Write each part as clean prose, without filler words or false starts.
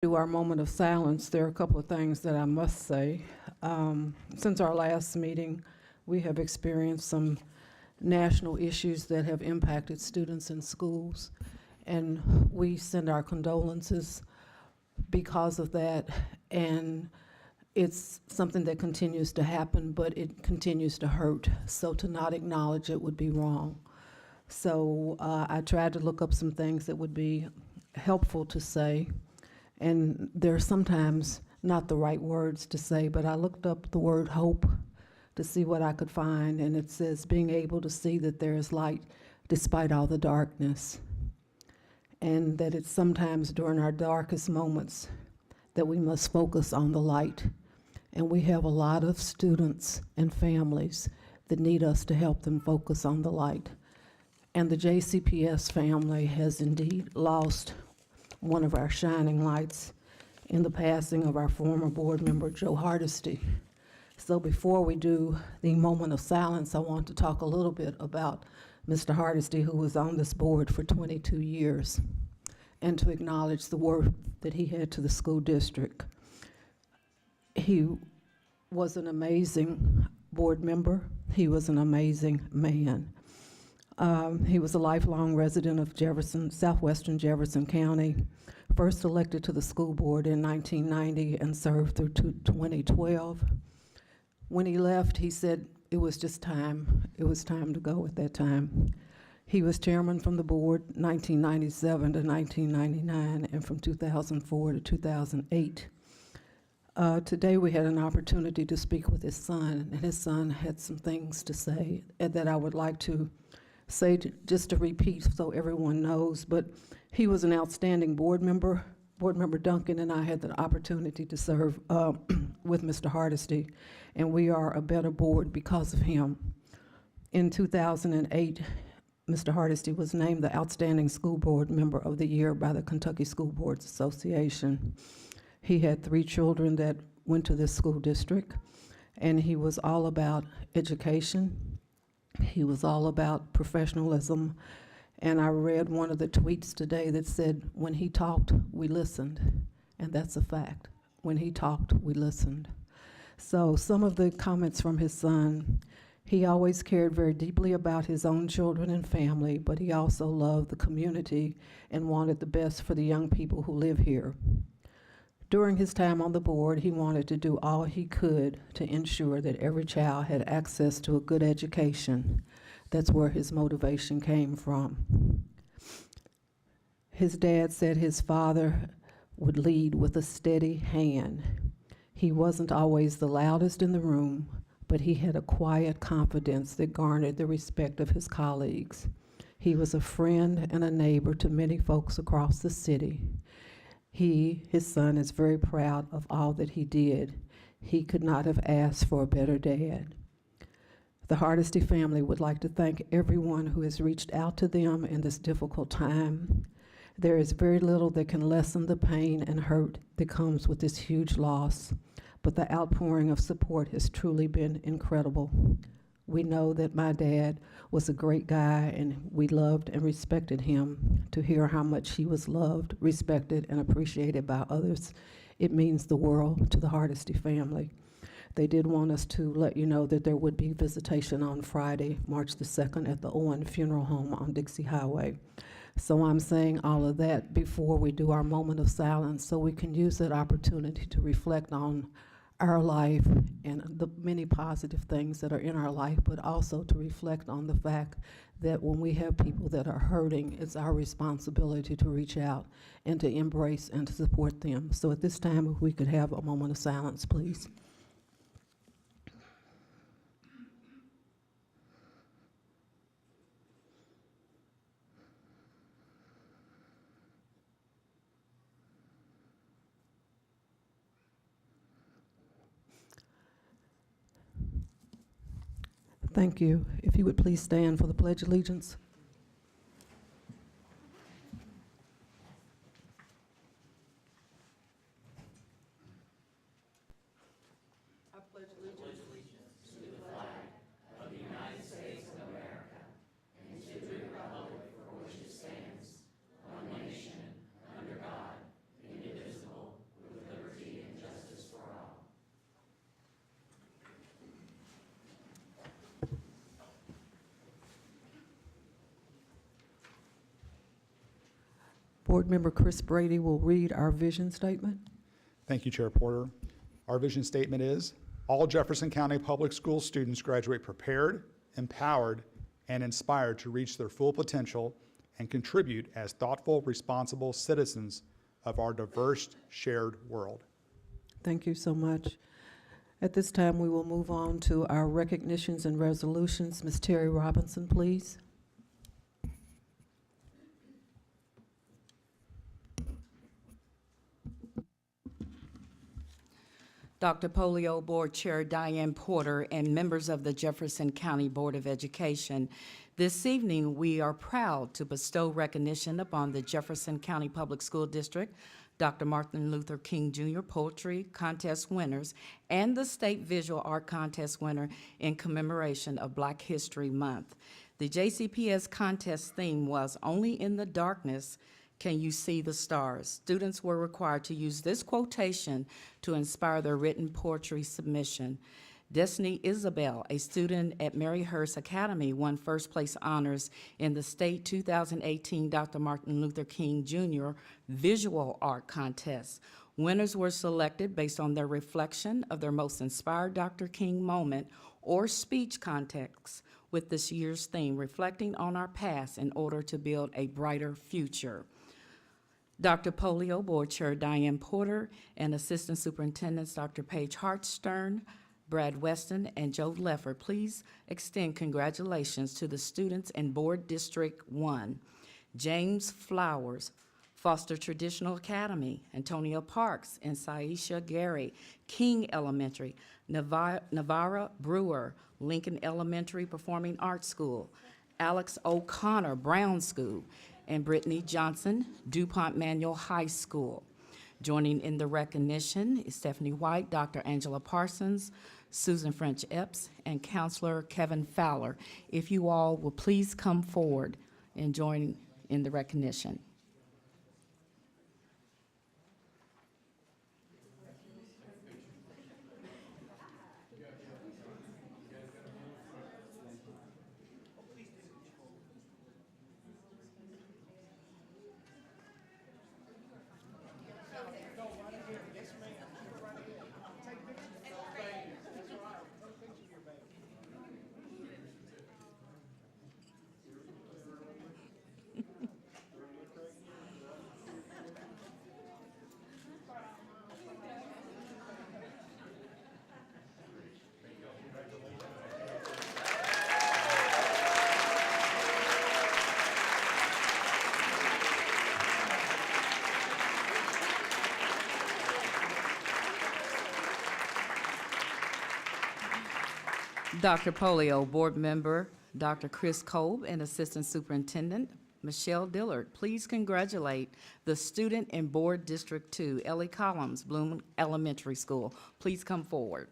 Do our moment of silence, there are a couple of things that I must say. Since our last meeting, we have experienced some national issues that have impacted students in schools, and we send our condolences because of that. And it's something that continues to happen, but it continues to hurt. So to not acknowledge it would be wrong. So I tried to look up some things that would be helpful to say. And they're sometimes not the right words to say, but I looked up the word hope to see what I could find, and it says being able to see that there is light despite all the darkness, and that it's sometimes during our darkest moments that we must focus on the light. And we have a lot of students and families that need us to help them focus on the light. And the JCPS family has indeed lost one of our shining lights in the passing of our former board member, Joe Hardesty. So before we do the moment of silence, I want to talk a little bit about Mr. Hardesty, who was on this board for 22 years, and to acknowledge the work that he had to the school district. He was an amazing board member. He was an amazing man. He was a lifelong resident of southwestern Jefferson County, first elected to the school board in 1990 and served through 2012. When he left, he said it was just time. It was time to go at that time. He was chairman from the board 1997 to 1999 and from 2004 to 2008. Today we had an opportunity to speak with his son, and his son had some things to say that I would like to say just to repeat so everyone knows, but he was an outstanding board member. Board member Duncan and I had the opportunity to serve with Mr. Hardesty, and we are a better board because of him. In 2008, Mr. Hardesty was named the Outstanding School Board Member of the Year by the Kentucky School Boards Association. He had 3 children that went to this school district, and he was all about education. He was all about professionalism, and I read one of the tweets today that said, when he talked, we listened, and that's a fact. When he talked, we listened. So some of the comments from his son: he always cared very deeply about his own children and family, but he also loved the community and wanted the best for the young people who live here. During his time on the board, he wanted to do all he could to ensure that every child had access to a good education. That's where his motivation came from. His dad said his father would lead with a steady hand. He wasn't always the loudest in the room, but he had a quiet confidence that garnered the respect of his colleagues. He was a friend and a neighbor to many folks across the city. His son, is very proud of all that he did. He could not have asked for a better dad. The Hardesty family would like to thank everyone who has reached out to them in this difficult time. There is very little that can lessen the pain and hurt that comes with this huge loss, but the outpouring of support has truly been incredible. We know that my dad was a great guy, and we loved and respected him. To hear how much he was loved, respected, and appreciated by others, it means the world to the Hardesty family. They did want us to let you know that there would be visitation on Friday, March the 2nd, at the Owen Funeral Home on Dixie Highway. So I'm saying all of that before we do our moment of silence, so we can use that opportunity to reflect on our life and the many positive things that are in our life, but also to reflect on the fact that when we have people that are hurting, it's our responsibility to reach out and to embrace and to support them. So at this time, if we could have a moment of silence, please. Thank you. If you would please stand for the Pledge of Allegiance. I pledge allegiance To the flag of the United States of America and to the republic for which it stands, one nation, under God, indivisible, Board Member Chris Brady will read our vision statement. Thank you, Chair Porter. Our vision statement is, all Jefferson County Public School students graduate prepared, empowered, and inspired to reach their full potential and contribute as thoughtful, responsible citizens of our diverse, shared world. Thank you so much. At this time, we will move on to our recognitions and resolutions. Ms. Terry Robinson, please. Dr. Polio Board Chair Diane Porter and members of the Jefferson County Board of Education, this evening we are proud to bestow recognition upon the Jefferson County Public School District, Dr. Martin Luther King Jr. Poetry Contest winners, and the State Visual Art Contest winner in commemoration of Black History Month. The JCPS contest theme was "Only in the Darkness Can You See the Stars?" Students were required to use this quotation to inspire their written poetry submission. Destiny Isabel, a student at Maryhurst Academy, won first place honors in the state 2018 Dr. Martin Luther King Jr. Visual Art Contest. Winners were selected based on their reflection of their most inspired Dr. King moment or speech context with this year's theme, reflecting on our past in order to build a brighter future. Dr. Polio Board Chair Diane Porter and Assistant Superintendents Dr. Paige Hartstern, Brad Weston, and Joe Leffert, please extend congratulations to the students in Board District 1. James Flowers, Foster Traditional Academy, Antonia Parks and Saisha Gary, King Elementary, Navarra Brewer, Lincoln Elementary Performing Arts School, Alex O'Connor, Brown School, and Brittany Johnson, DuPont Manual High School. Joining in the recognition is Stephanie White, Dr. Angela Parsons, Susan French Epps, and Counselor Kevin Fowler. If you all will please come forward and join in the recognition. Dr. Polio, Board Member Dr. Chris Kolb, and Assistant Superintendent Michelle Dillard, please congratulate the student in Board District 2, Ellie Collins, Bloom Elementary School. Please come forward.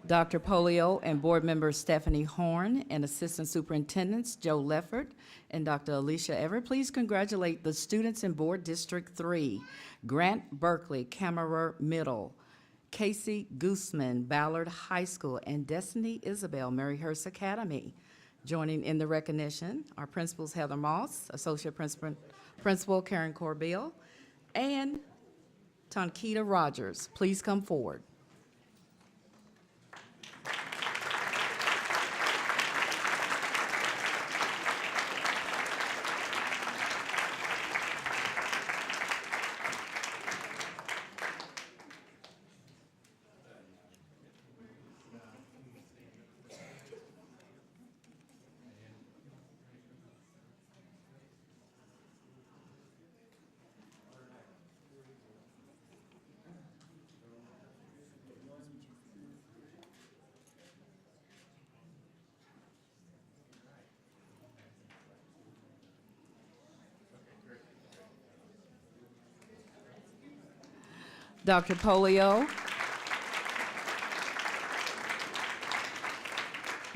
Dr. Polio and Board Members Stephanie Horn and Assistant Superintendents Joe Leffert and Dr. Alicia Everett, please congratulate the students in Board District 3, Grant Berkeley, Cameron Middle, Casey Gooseman, Ballard High School, and Destiny Isabel, Maryhurst Academy. Joining in the recognition are Principals Heather Moss, Associate Principal Karen Corbeil, and Tonkita Rogers. Please come forward. Dr. Polio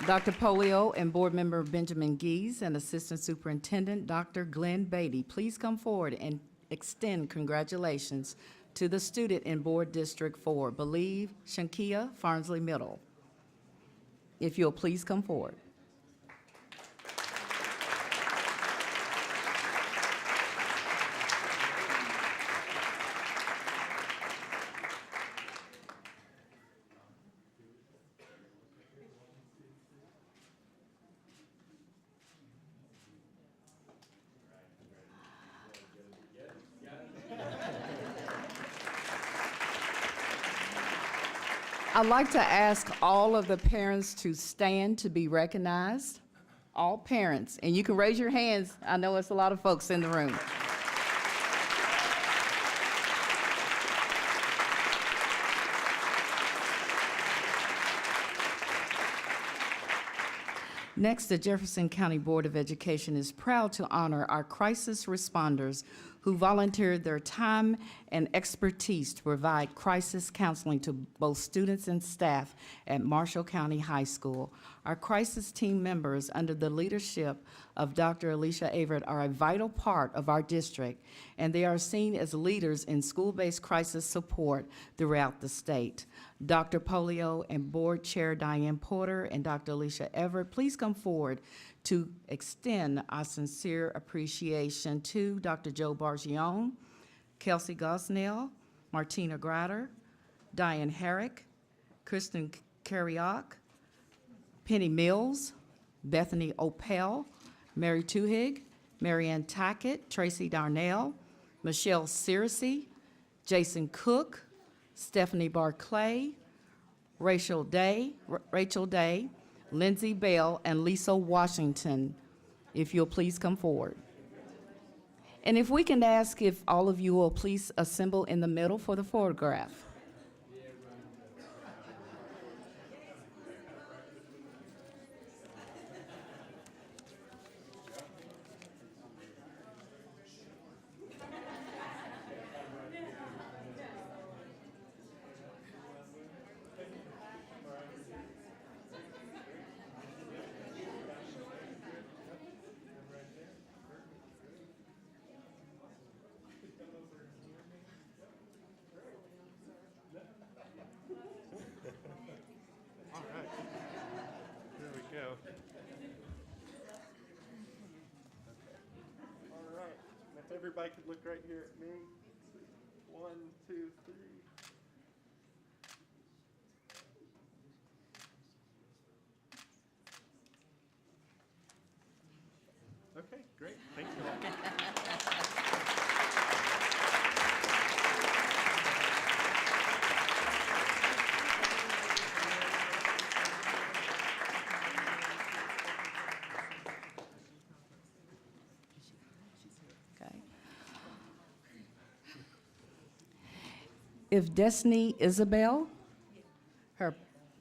Dr. Polio and Board Member Benjamin Gees and Assistant Superintendent Dr. Glenn Beatty, please come forward and extend congratulations to the student in Board District 4, Believe Shankia Farnsley Middle. If you'll please come forward. I'd like to ask all of the parents to stand to be recognized. All parents, and you can raise your hands. I know it's a lot of folks in the room. Next, the Jefferson County Board of Education is proud to honor our crisis responders who volunteered their time and expertise to provide crisis counseling to both students and staff at Marshall County High School. Our crisis team members, under the leadership of Dr. Alicia Averitt, are a vital part of our district, and they are seen as leaders in school-based crisis support throughout the state. Dr. Polio and Board Chair Diane Porter and Dr. Alicia Everett, please come forward to extend our sincere appreciation to Dr. Joe Bargione, Kelsey Gosnell, Martina Grader, Diane Herrick, Kristen Carriock, Penny Mills, Bethany Opel, Mary Tuhig, Marianne Tackett, Tracy Darnell, Michelle Searcy, Jason Cook, Stephanie Barclay, Rachel Day, Lindsay Bell, and Lisa Washington. If you'll please come forward. And if we can ask if all of you will please assemble in the middle for the photograph. There we go. All right. And if everybody could look right here at me. 1, 2, 3. Okay, great. Thank you. Okay. If Destiny Isabel, her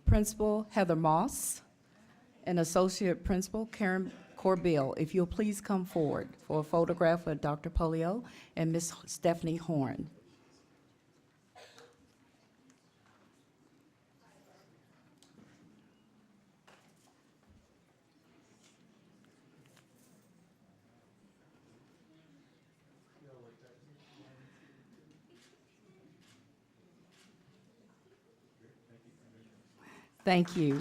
principal Heather Moss, and associate principal Karen Corbill, if you'll please come forward for a photograph of Dr. Polio and Miss Stephanie Horn. Thank you.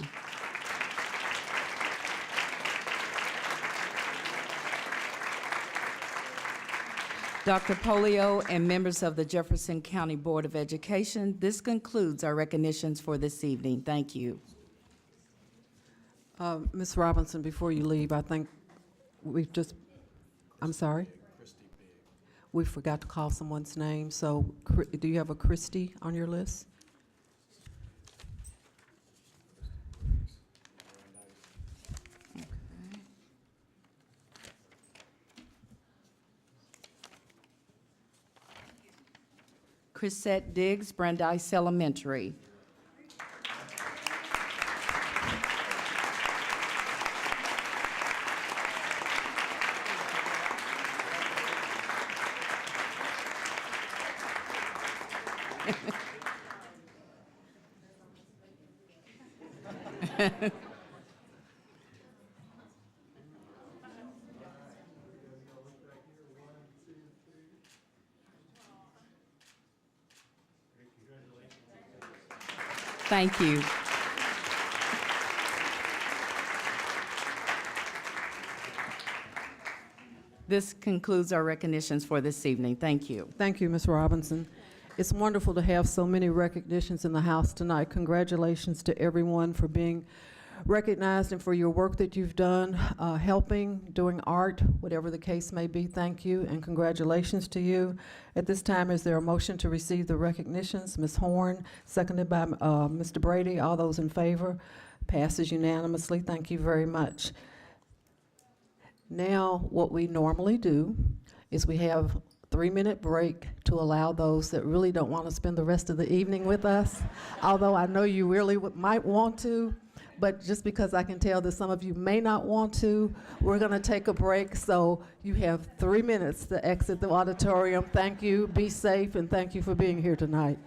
Dr. Polio and members of the Jefferson County Board of Education, this concludes our recognitions for this evening. Thank you. Ms. Robinson, before you leave, I think we've just, I'm sorry? We forgot to call someone's name, so do you have a Christie on your list? Chrisette Diggs, Brandeis Elementary. Thank you. This concludes our recognitions for this evening. Thank you. Thank you, Ms. Robinson. It's wonderful to have so many recognitions in the house tonight. Congratulations to everyone for being recognized and for your work that you've done, helping, doing art, whatever the case may be. Thank you and congratulations to you. At this time, is there a motion to receive the recognitions? Ms. Horn, seconded by Mr. Brady. All those in favor? Passes unanimously. Thank you very much. Now, what we normally do is we have a 3-minute break to allow those that really don't want to spend the rest of the evening with us, although I know you really might want to, but just because I can tell that some of you may not want to, we're going to take a break. So you have 3 minutes to exit the auditorium. Thank you, be safe, and thank you for being here tonight.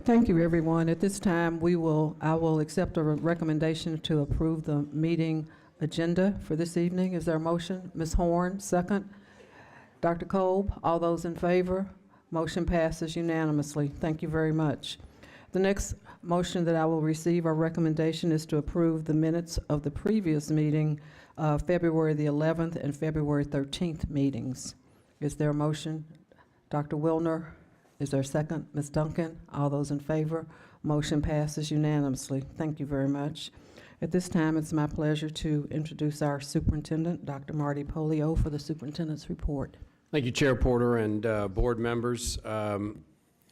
Thank you, everyone. At this time, I will accept a recommendation to approve the meeting agenda for this evening. Is there a motion? Ms. Horn, second. Dr. Kolb, all those in favor? Motion passes unanimously. Thank you very much. The next motion that I will receive, our recommendation, is to approve the minutes of the previous meeting, February the 11th and February 13th meetings. Is there a motion? Dr. Wilner? Is there a second? Ms. Duncan? All those in favor? Motion passes unanimously. Thank you very much. At this time, it's my pleasure to introduce our superintendent, Dr. Marty Polio, for the superintendent's report. Thank you, Chair Porter and board members.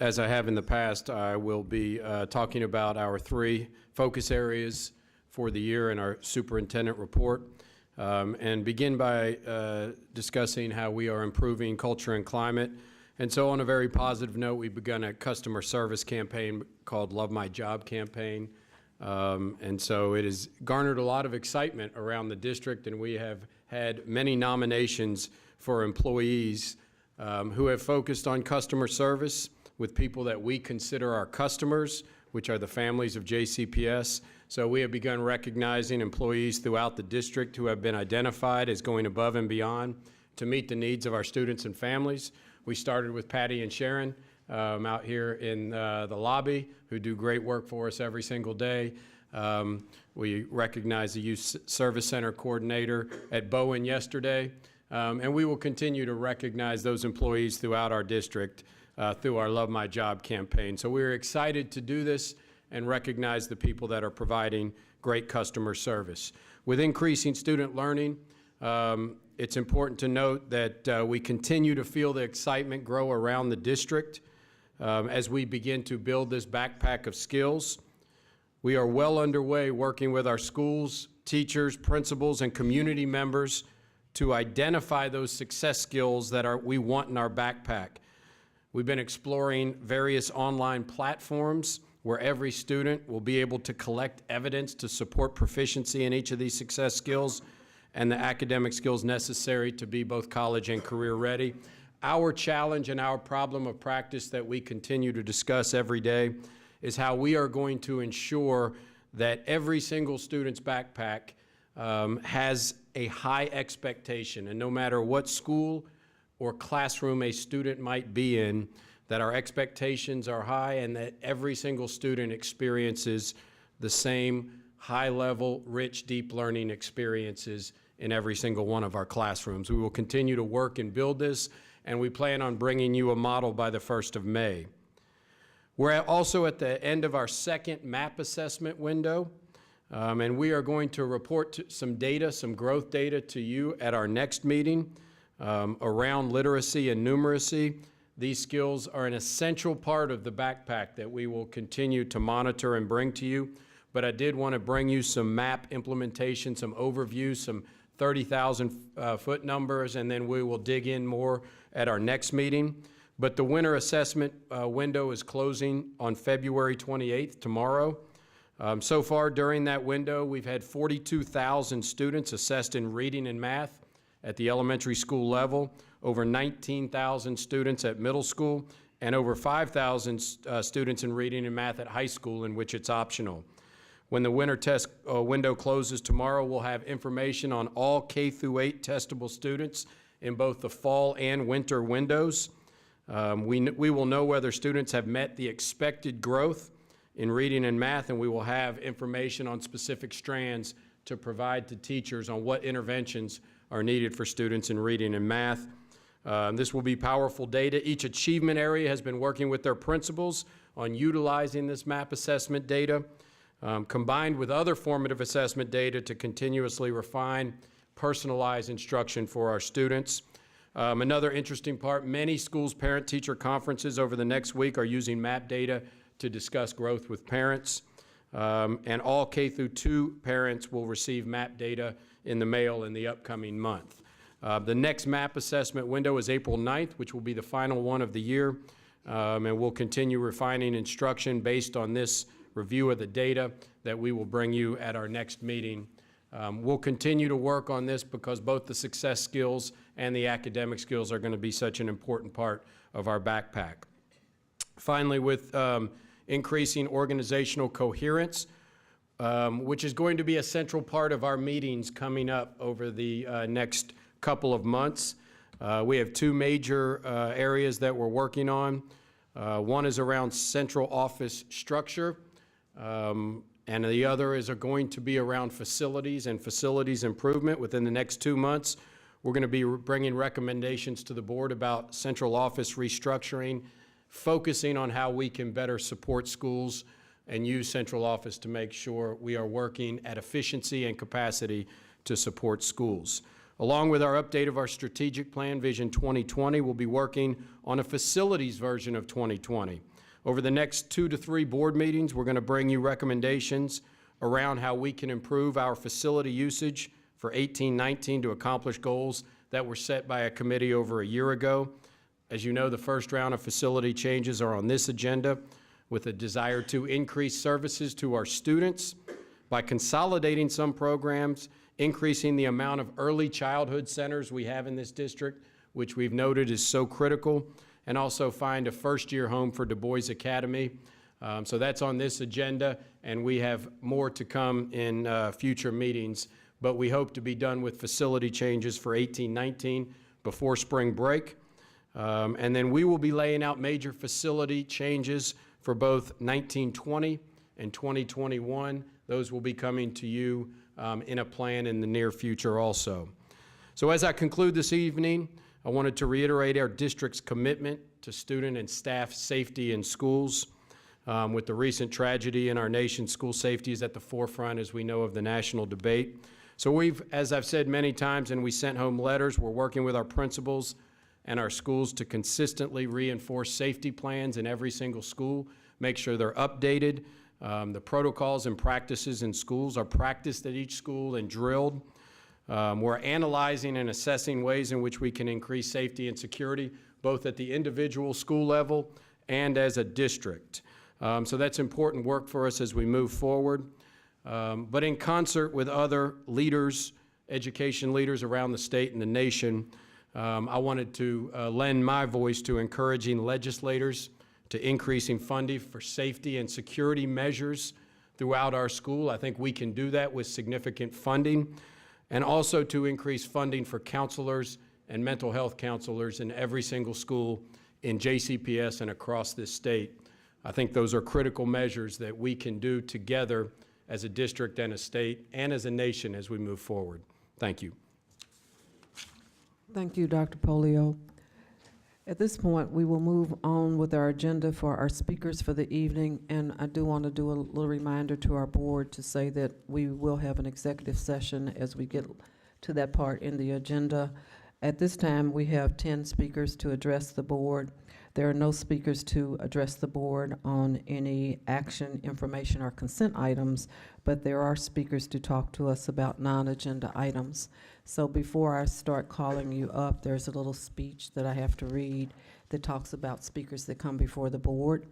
As I have in the past, I will be talking about our 3 focus areas for the year in our superintendent report, and begin by discussing how we are improving culture and climate. And so on a very positive note, we've begun a customer service campaign called Love My Job campaign. And so it has garnered a lot of excitement around the district, and we have had many nominations for employees who have focused on customer service with people that we consider our customers, which are the families of JCPS. So we have begun recognizing employees throughout the district who have been identified as going above and beyond to meet the needs of our students and families. We started with Patty and Sharon out here in the lobby, who do great work for us every single day. We recognized the Youth Service Center coordinator at Bowen yesterday, and we will continue to recognize those employees throughout our district through our Love My Job campaign. So we're excited to do this and recognize the people that are providing great customer service. With increasing student learning, it's important to note that we continue to feel the excitement grow around the district as we begin to build this backpack of skills. We are well underway working with our schools, teachers, principals, and community members to identify those success skills that we want in our backpack. We've been exploring various online platforms where every student will be able to collect evidence to support proficiency in each of these success skills and the academic skills necessary to be both college and career ready. Our challenge and our problem of practice that we continue to discuss every day is how we are going to ensure that every single student's backpack has a high expectation, and no matter what school or classroom a student might be in, that our expectations are high and that every single student experiences the same high-level, rich, deep learning experiences in every single one of our classrooms. We will continue to work and build this, and we plan on bringing you a model by the 1st of May. We're also at the end of our second MAP assessment window, and we are going to report some data, some growth data to you at our next meeting around literacy and numeracy. These skills are an essential part of the backpack that we will continue to monitor and bring to you. But I did want to bring you some MAP implementation, some overview, some 30,000 foot numbers, and then we will dig in more at our next meeting. But the winter assessment window is closing on February 28th, tomorrow. So far during that window, we've had 42,000 students assessed in reading and math at the elementary school level, over 19,000 students at middle school, and over 5,000 students in reading and math at high school, in which it's optional. When the winter test window closes tomorrow, we'll have information on all K through 8 testable students in both the fall and winter windows. We will know whether students have met the expected growth in reading and math, and we will have information on specific strands to provide to teachers on what interventions are needed for students in reading and math. This will be powerful data. Each achievement area has been working with their principals on utilizing this MAP assessment data, combined with other formative assessment data to continuously refine personalized instruction for our students. Another interesting part, many schools' parent-teacher conferences over the next week are using MAP data to discuss growth with parents. And all K through 2 parents will receive MAP data in the mail in the upcoming month. The next MAP assessment window is April 9th, which will be the final one of the year. And we'll continue refining instruction based on this review of the data that we will bring you at our next meeting. We'll continue to work on this because both the success skills and the academic skills are going to be such an important part of our backpack. Finally, with increasing organizational coherence, which is going to be a central part of our meetings coming up over the next couple of months. We have 2 major areas that we're working on. One is around central office structure, and the other is going to be around facilities and facilities improvement. Within the next 2 months, we're going to be bringing recommendations to the board about central office restructuring, focusing on how we can better support schools and use central office to make sure we are working at efficiency and capacity to support schools. Along with our update of our strategic plan, Vision 2020, we'll be working on a facilities version of 2020. Over the next 2 to 3 board meetings, we're going to bring you recommendations around how we can improve our facility usage for 18-19 to accomplish goals that were set by a committee over a year ago. As you know, the first round of facility changes are on this agenda. with a desire to increase services to our students by consolidating some programs, increasing the amount of early childhood centers we have in this district, which we've noted is so critical, and also find a first-year home for Du Bois Academy. So that's on this agenda, and we have more to come in future meetings, but we hope to be done with facility changes for 18-19 before spring break. And then we will be laying out major facility changes for both 19-20 and 2021. Those will be coming to you in a plan in the near future also. So as I conclude this evening, I wanted to reiterate our district's commitment to student and staff safety in schools. With the recent tragedy in our nation, school safety is at the forefront, as we know, of the national debate. So we've, as I've said many times, and we sent home letters, we're working with our principals and our schools to consistently reinforce safety plans in every single school, make sure they're updated. The protocols and practices in schools are practiced at each school and drilled. We're analyzing and assessing ways in which we can increase safety and security, both at the individual school level and as a district. So that's important work for us as we move forward. But in concert with other leaders, education leaders around the state and the nation, I wanted to lend my voice to encouraging legislators to increasing funding for safety and security measures throughout our school. I think we can do that with significant funding, and also to increase funding for counselors and mental health counselors in every single school in JCPS and across this state. I think those are critical measures that we can do together as a district and a state and as a nation as we move forward. Thank you. Thank you, Dr. Polio. At this point, we will move on with our agenda for our speakers for the evening, and I do want to do a little reminder to our board to say that we will have an executive session as we get to that part in the agenda. At this time, we have 10 speakers to address the board. There are no speakers to address the board on any action, information, or consent items, but there are speakers to talk to us about non-agenda items. So before I start calling you up, there's a little speech that I have to read that talks about speakers that come before the board.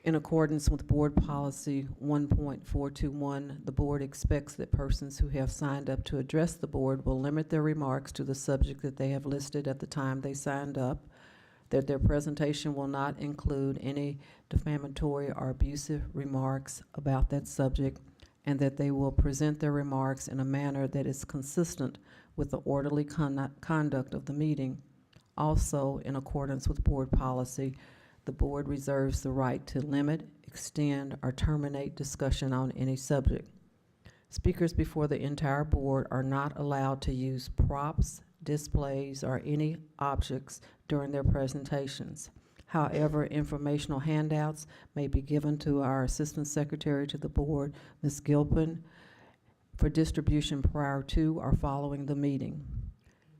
In accordance with Board Policy 1.421, the board expects that persons who have signed up to address the board will limit their remarks to the subject that they have listed at the time they signed up, that their presentation will not include any defamatory or abusive remarks about that subject, and that they will present their remarks in a manner that is consistent with the orderly conduct of the meeting. Also, in accordance with board policy, the board reserves the right to limit, extend, or terminate discussion on any subject. Speakers before the entire board are not allowed to use props, displays, or any objects during their presentations. However, informational handouts may be given to our Assistant Secretary to the Board, Ms. Gilpin, for distribution prior to or following the meeting.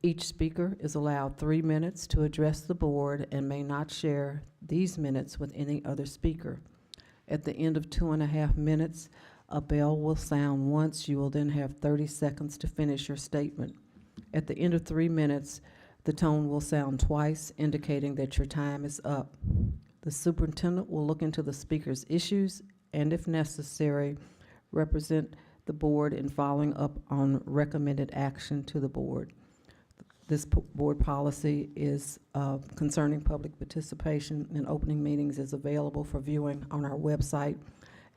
Each speaker is allowed 3 minutes to address the board and may not share these minutes with any other speaker. At the end of 2.5 minutes, a bell will sound once. You will then have 30 seconds to finish your statement. At the end of 3 minutes, the tone will sound twice, indicating that your time is up. The superintendent will look into the speaker's issues and, if necessary, represent the board in following up on recommended action to the board. This board policy is concerning public participation in opening meetings is available for viewing on our website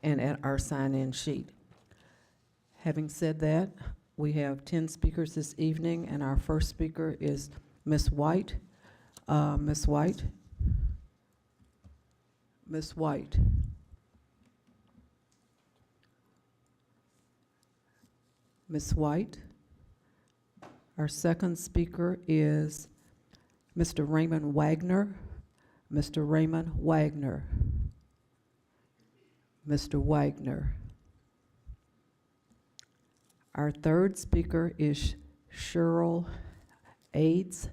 and at our sign-in sheet. Having said that, we have 10 speakers this evening, and our first speaker is Ms. White. Ms. White. Ms. White. Ms. White. Our second speaker is Mr. Raymond Wagner. Mr. Raymond Wagner. Mr. Wagner. Our third speaker is Cheryl Adis,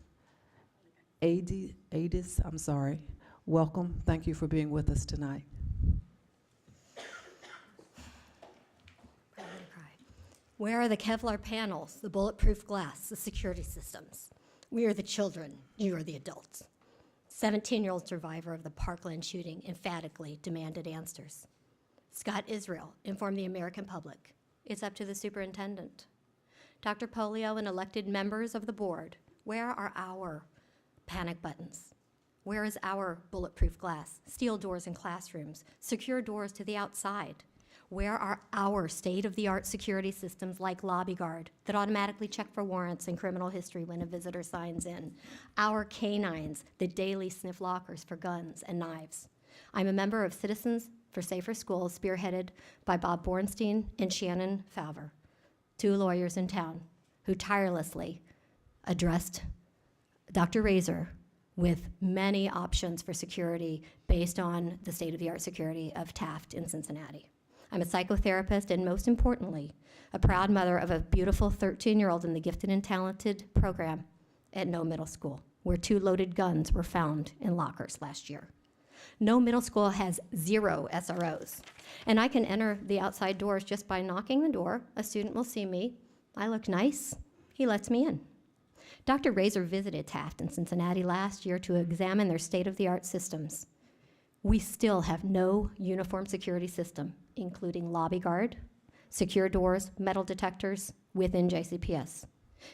I'm sorry. Welcome. Thank you for being with us tonight. Where are the Kevlar panels, the bulletproof glass, the security systems? We are the children, you are the adults. 17-year-old survivor of the Parkland shooting emphatically demanded answers. Scott Israel informed the American public, it's up to the superintendent. Dr. Polio and elected members of the board, where are our panic buttons? Where is our bulletproof glass, steel doors in classrooms, secure doors to the outside? Where are our state-of-the-art security systems like LobbyGuard that automatically check for warrants and criminal history when a visitor signs in? Our canines that daily sniff lockers for guns and knives. I'm a member of Citizens for Safer Schools, spearheaded by Bob Bornstein and Shannon Fowler, 2 lawyers in town who tirelessly addressed Dr. Razor with many options for security based on the state-of-the-art security of Taft in Cincinnati. I'm a psychotherapist and, most importantly, a proud mother of a beautiful 13-year-old in the Gifted and Talented program at No Middle School, where 2 loaded guns were found in lockers last year. No middle school has 0 SROs, and I can enter the outside doors just by knocking the door. A student will see me. I look nice. He lets me in. Dr. Razor visited Taft in Cincinnati last year to examine their state-of-the-art systems. We still have no uniform security system, including LobbyGuard, secure doors, metal detectors within JCPS.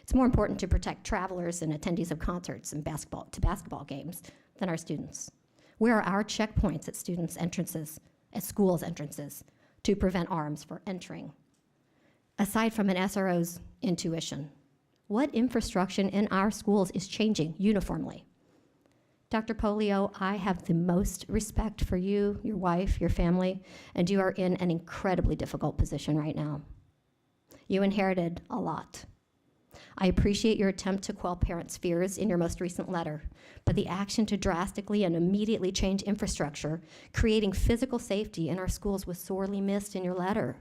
It's more important to protect travelers and attendees of concerts and basketball games than our students. Where are our checkpoints at students' entrances, at schools' entrances, to prevent arms from entering? Aside from an SRO's intuition, what infrastructure in our schools is changing uniformly? Dr. Polio, I have the most respect for you, your wife, your family, and you are in an incredibly difficult position right now. You inherited a lot. I appreciate your attempt to quell parents' fears in your most recent letter, but the action to drastically and immediately change infrastructure, creating physical safety in our schools, was sorely missed in your letter.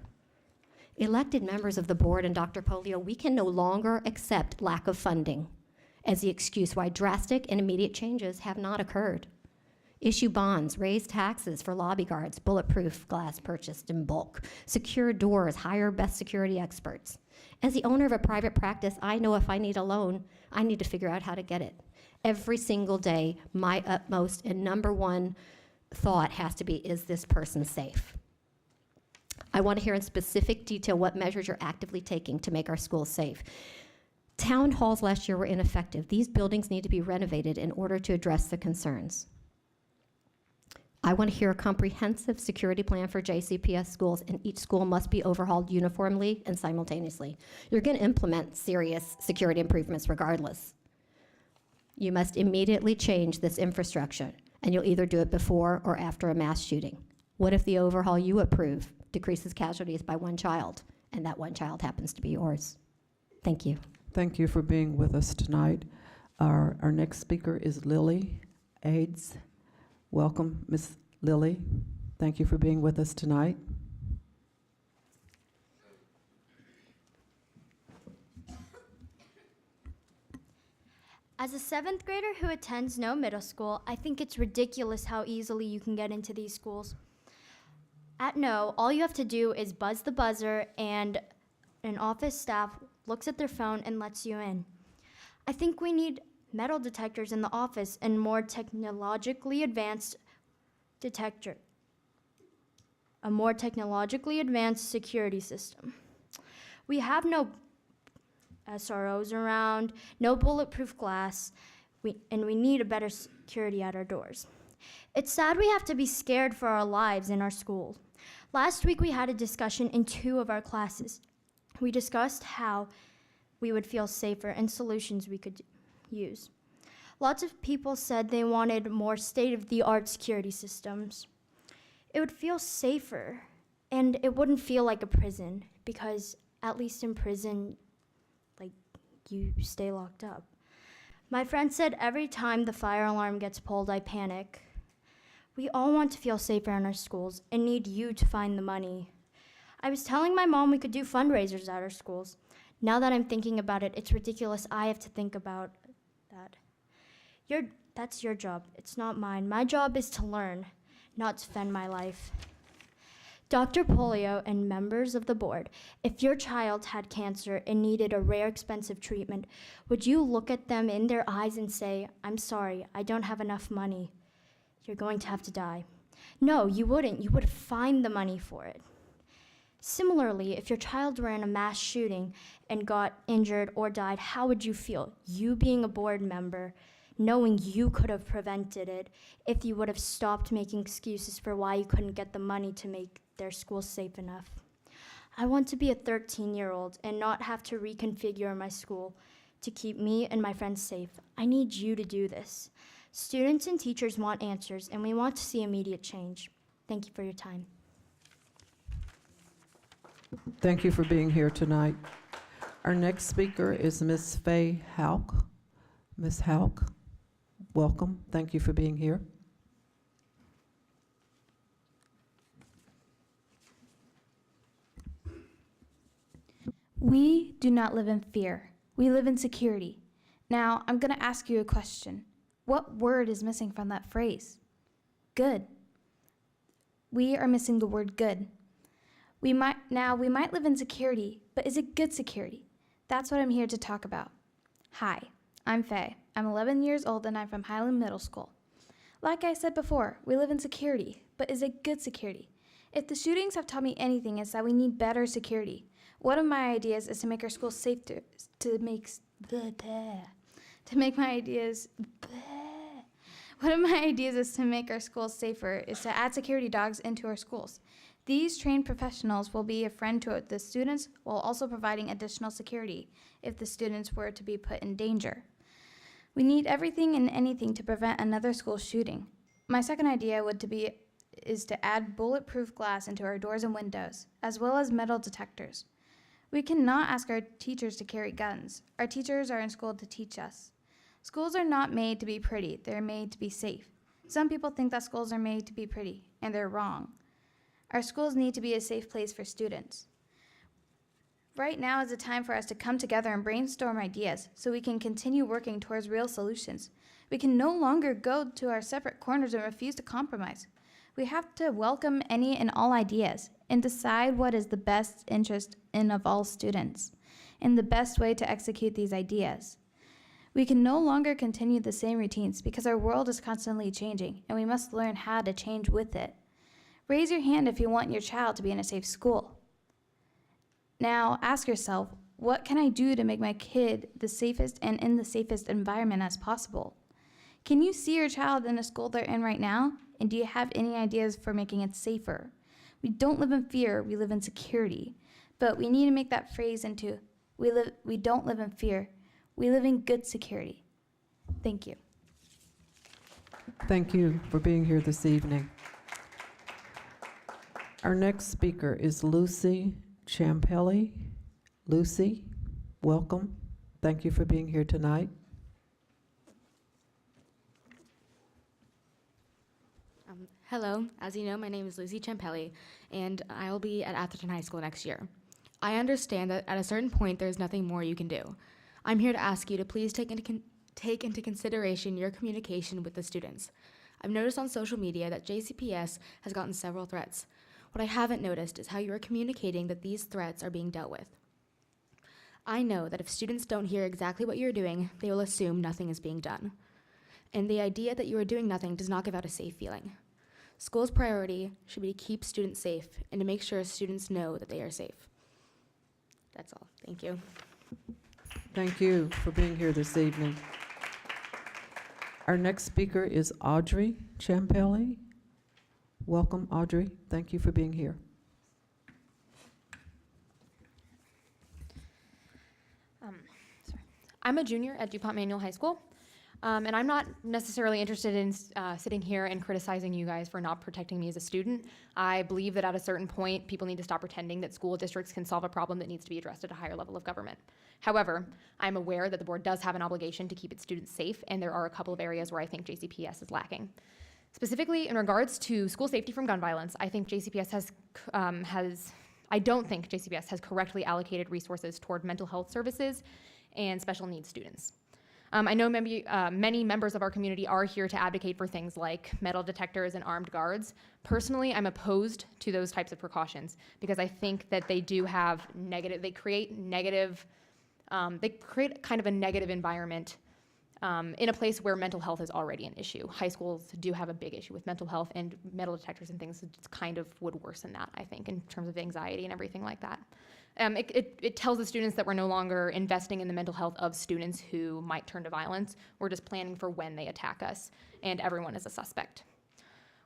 Elected members of the board and Dr. Polio, we can no longer accept lack of funding as the excuse why drastic and immediate changes have not occurred. Issue bonds, raise taxes for lobby guards, bulletproof glass purchased in bulk, secure doors, hire best security experts. As the owner of a private practice, I know if I need a loan, I need to figure out how to get it. Every single day, my utmost and number one thought has to be, is this person safe? I want to hear in specific detail what measures you're actively taking to make our schools safe. Town halls last year were ineffective. These buildings need to be renovated in order to address the concerns. I want to hear a comprehensive security plan for JCPS schools, and each school must be overhauled uniformly and simultaneously. You're going to implement serious security improvements regardless. You must immediately change this infrastructure, and you'll either do it before or after a mass shooting. What if the overhaul you approve decreases casualties by 1 child, and that 1 child happens to be yours? Thank you. Thank you for being with us tonight. Our next speaker is Lily Aids. Welcome, Ms. Lily. Thank you for being with us tonight. As a 7th grader who attends no middle school, I think it's ridiculous how easily you can get into these schools. At No, all you have to do is buzz the buzzer and an office staff looks at their phone and lets you in. I think we need metal detectors in the office and more technologically advanced detector. A more technologically advanced security system. We have no SROs around, no bulletproof glass, and we need a better security at our doors. It's sad we have to be scared for our lives in our school. Last week we had a discussion in 2 of our classes. We discussed how we would feel safer and solutions we could use. Lots of people said they wanted more state-of-the-art security systems. It would feel safer, and it wouldn't feel like a prison, because at least in prison, you stay locked up. My friend said every time the fire alarm gets pulled, I panic. We all want to feel safer in our schools and need you to find the money. I was telling my mom we could do fundraisers at our schools. Now that I'm thinking about it, it's ridiculous I have to think about that. That's your job. It's not mine. My job is to learn, not to spend my life. Dr. Polio and members of the board, if your child had cancer and needed a rare, expensive treatment, would you look at them in their eyes and say, "I'm sorry, I don't have enough money. You're going to have to die"? No, you wouldn't. You would find the money for it. Similarly, if your child were in a mass shooting and got injured or died, how would you feel? You being a board member, knowing you could have prevented it if you would have stopped making excuses for why you couldn't get the money to make their school safe enough. I want to be a 13-year-old and not have to reconfigure my school to keep me and my friends safe. I need you to do this. Students and teachers want answers, and we want to see immediate change. Thank you for your time. Thank you for being here tonight. Our next speaker is Ms. Faye Hauk. Ms. Hauk, welcome. Thank you for being here. We do not live in fear. We live in security. Now, I'm going to ask you a question. What word is missing from that phrase? Good. We are missing the word good. We might live in security, but is it good security? That's what I'm here to talk about. Hi, I'm Faye. I'm 11 years old and I'm from Highland Middle School. Like I said before, we live in security, but is it good security? If the shootings have taught me anything, it's that we need better security. One of my ideas is to make our schools safe One of my ideas is to make our schools safer, is to add security dogs into our schools. These trained professionals will be a friend to the students while also providing additional security if the students were to be put in danger. We need everything and anything to prevent another school shooting. My second idea is to add bulletproof glass into our doors and windows, as well as metal detectors. We cannot ask our teachers to carry guns. Our teachers are in school to teach us. Schools are not made to be pretty, they're made to be safe. Some people think that schools are made to be pretty, and they're wrong. Our schools need to be a safe place for students. Right now is the time for us to come together and brainstorm ideas so we can continue working towards real solutions. We can no longer go to our separate corners and refuse to compromise. We have to welcome any and all ideas and decide what is the best interest of all students and the best way to execute these ideas. We can no longer continue the same routines because our world is constantly changing and we must learn how to change with it. Raise your hand if you want your child to be in a safe school. Now ask yourself, what can I do to make my kid the safest and in the safest environment as possible? Can you see your child in a school they're in right now? And do you have any ideas for making it safer? We don't live in fear, we live in security. But we need to make that phrase into, we don't live in fear, we live in good security. Thank you. Thank you for being here this evening. Our next speaker is Lucy Champelli. Lucy, welcome. Thank you for being here tonight. Hello, as you know, my name is Lucy Champelli, and I will be at Atherton High School next year. I understand that at a certain point, there's nothing more you can do. I'm here to ask you to please take into consideration your communication with the students. I've noticed on social media that JCPS has gotten several threats. What I haven't noticed is how you are communicating that these threats are being dealt with. I know that if students don't hear exactly what you're doing, they will assume nothing is being done. And the idea that you are doing nothing does not give out a safe feeling. School's priority should be to keep students safe and to make sure students know that they are safe. That's all. Thank you. Thank you for being here this evening. Our next speaker is Audrey Champelli. Welcome, Audrey. Thank you for being here. I'm a junior at DuPont Manual High School, and I'm not necessarily interested in sitting here and criticizing you guys for not protecting me as a student. I believe that at a certain point, people need to stop pretending that school districts can solve a problem that needs to be addressed at a higher level of government. However, I'm aware that the board does have an obligation to keep its students safe, and there are a couple of areas where I think JCPS is lacking. Specifically, in regards to school safety from gun violence, I think JCPS I don't think JCPS has correctly allocated resources toward mental health services and special needs students. I know many members of our community are here to advocate for things like metal detectors and armed guards. Personally, I'm opposed to those types of precautions because I think that they do have they create kind of a negative environment in a place where mental health is already an issue. High schools do have a big issue with mental health, and metal detectors and things kind of would worsen that, I think, in terms of anxiety and everything like that. It tells the students that we're no longer investing in the mental health of students who might turn to violence. We're just planning for when they attack us, and everyone is a suspect.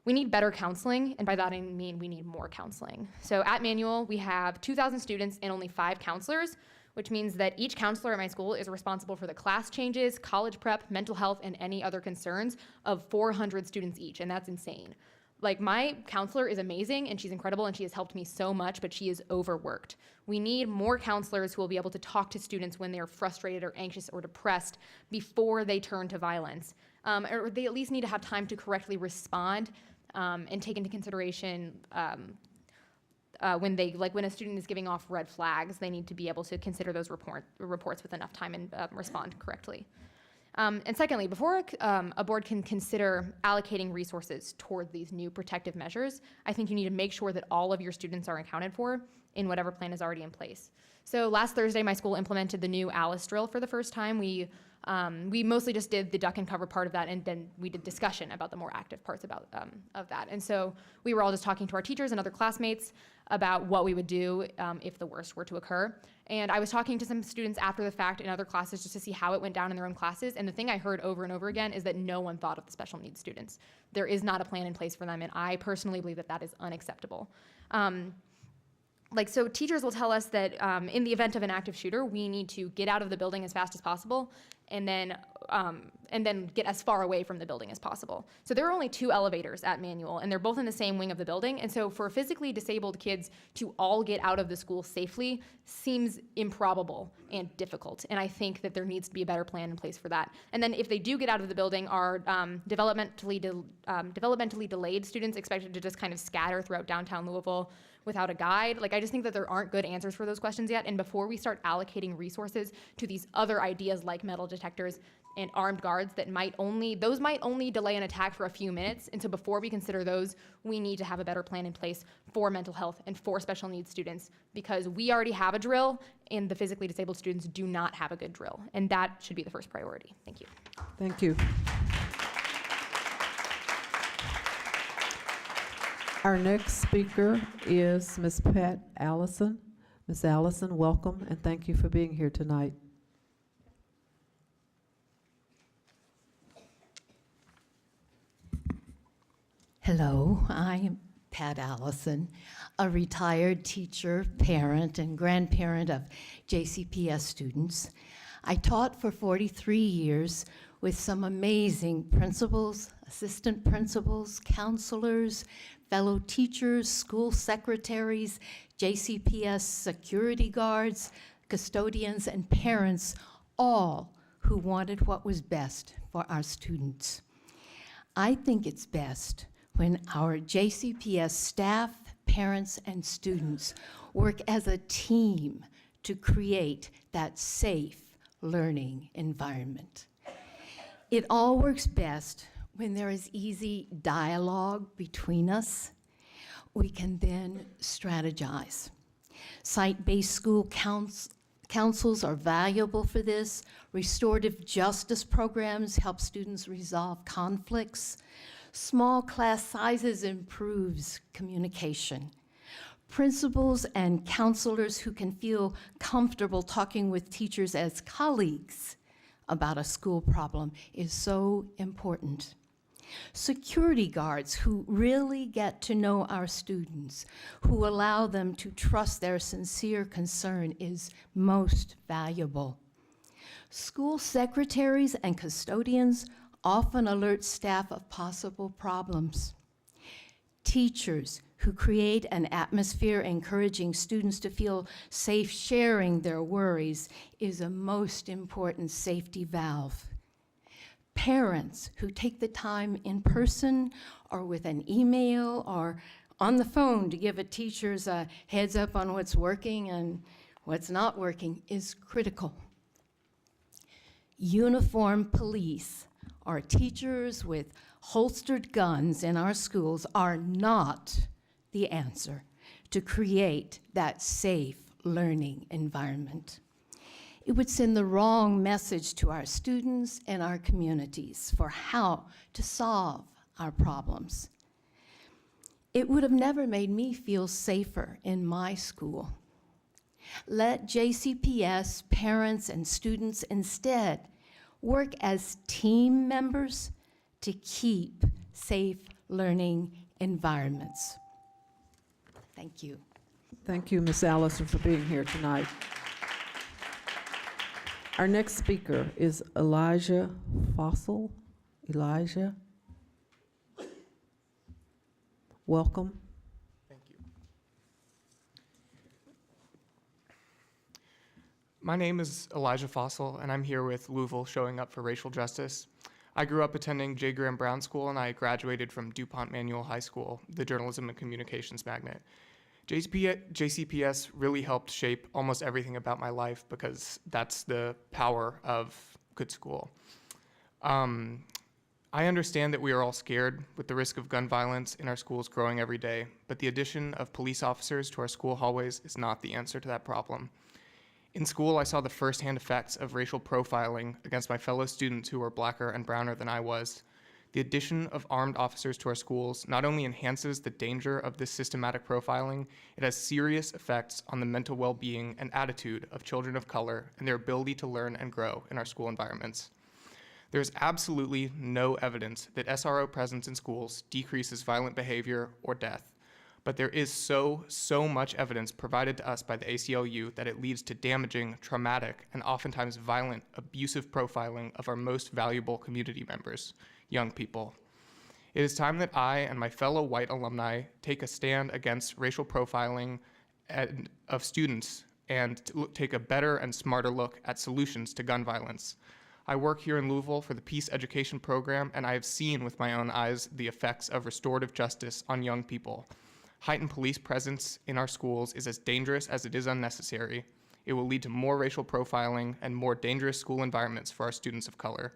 We need better counseling, and by that I mean we need more counseling. So at Manual, we have 2,000 students and only 5 counselors, which means that each counselor at my school is responsible for the class changes, college prep, mental health, and any other concerns of 400 students each, and that's insane. Like, my counselor is amazing, and she's incredible, and she has helped me so much, but she is overworked. We need more counselors who will be able to talk to students when they're frustrated or anxious or depressed before they turn to violence. Or they at least need to have time to correctly respond and take into consideration when a student is giving off red flags, they need to be able to consider those reports with enough time and respond correctly. And secondly, before a board can consider allocating resources toward these new protective measures, I think you need to make sure that all of your students are accounted for in whatever plan is already in place. So last Thursday, my school implemented the new Alice drill for the first time. We mostly just did the duck and cover part of that, and then we did discussion about the more active parts of that. And so we were all just talking to our teachers and other classmates about what we would do if the worst were to occur. And I was talking to some students after the fact in other classes just to see how it went down in their own classes. And the thing I heard over and over again is that no one thought of the special needs students. There is not a plan in place for them, and I personally believe that that is unacceptable. So teachers will tell us that in the event of an active shooter, we need to get out of the building as fast as possible and then get as far away from the building as possible. So there are only 2 elevators at Manual, and they're both in the same wing of the building. And so for physically disabled kids to all get out of the school safely seems improbable and difficult. And I think that there needs to be a better plan in place for that. And then if they do get out of the building, are developmentally delayed students expected to just kind of scatter throughout downtown Louisville without a guide? I just think that there aren't good answers for those questions yet. And before we start allocating resources to these other ideas like metal detectors and armed guards that might only delay an attack for a few minutes. And so before we consider those, we need to have a better plan in place for mental health and for special needs students, because we already have a drill and the physically disabled students do not have a good drill. And that should be the first priority. Thank you. Thank you. Our next speaker is Ms. Pat Allison. Ms. Allison, welcome, and thank you for being here tonight. Hello, I'm Pat Allison, a retired teacher, parent, and grandparent of JCPS students. I taught for 43 years with some amazing principals, assistant principals, counselors, fellow teachers, school secretaries, JCPS security guards, custodians, and parents, all who wanted what was best for our students. I think it's best when our JCPS staff, parents, and students work as a team to create that safe learning environment. It all works best when there is easy dialogue between us. We can then strategize. Site-based school councils are valuable for this. Restorative justice programs help students resolve conflicts. Small class sizes improves communication. Principals and counselors who can feel comfortable talking with teachers as colleagues about a school problem is so important. Security guards who really get to know our students, who allow them to trust their sincere concern is most valuable. School secretaries and custodians often alert staff of possible problems. Teachers who create an atmosphere encouraging students to feel safe sharing their worries is a most important safety valve. Parents who take the time in person or with an email or on the phone to give a teacher's a heads up on what's working and what's not working is critical. uniformed police or teachers with holstered guns in our schools are not the answer to create that safe learning environment. It would send the wrong message to our students and our communities for how to solve our problems. It would have never made me feel safer in my school. Let JCPS parents and students instead work as team members to keep safe learning environments. Thank you. Thank you, Ms. Allison, for being here tonight. Our next speaker is Elijah Fossil. Elijah, welcome. Thank you. My name is Elijah Fossil, and I'm here with Louisville Showing Up for Racial Justice. I grew up attending J. Graham Brown School, and I graduated from DuPont Manual High School, the journalism and communications magnet. JCPS really helped shape almost everything about my life because that's the power of good school. I understand that we are all scared with the risk of gun violence in our schools growing every day, but the addition of police officers to our school hallways is not the answer to that problem. In school, I saw the firsthand effects of racial profiling against my fellow students who were blacker and browner than I was. The addition of armed officers to our schools not only enhances the danger of this systematic profiling, it has serious effects on the mental well-being and attitude of children of color and their ability to learn and grow in our school environments. There is absolutely no evidence that SRO presence in schools decreases violent behavior or death, but there is so much evidence provided to us by the ACLU that it leads to damaging, traumatic, and oftentimes violent, abusive profiling of our most valuable community members, young people. It is time that I and my fellow white alumni take a stand against racial profiling of students and take a better and smarter look at solutions to gun violence. I work here in Louisville for the Peace Education Program, and I have seen with my own eyes the effects of restorative justice on young people. Heightened police presence in our schools is as dangerous as it is unnecessary. It will lead to more racial profiling and more dangerous school environments for our students of color.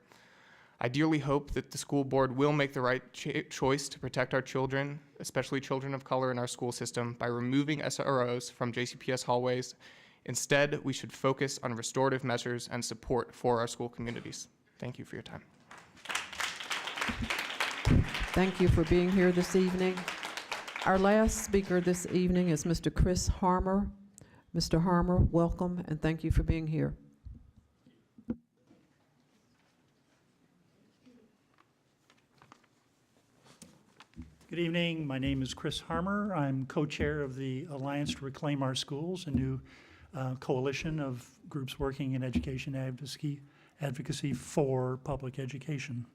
I dearly hope that the school board will make the right choice to protect our children, especially children of color in our school system, by removing SROs from JCPS hallways. Instead, we should focus on restorative measures and support for our school communities. Thank you for your time. Thank you for being here this evening. Our last speaker this evening is Mr. Chris Harmer. Mr. Harmer, welcome, and thank you for being here. Good evening. My name is Chris Harmer. I'm co-chair of the Alliance to Reclaim Our Schools, a new coalition of groups working in education advocacy for public education.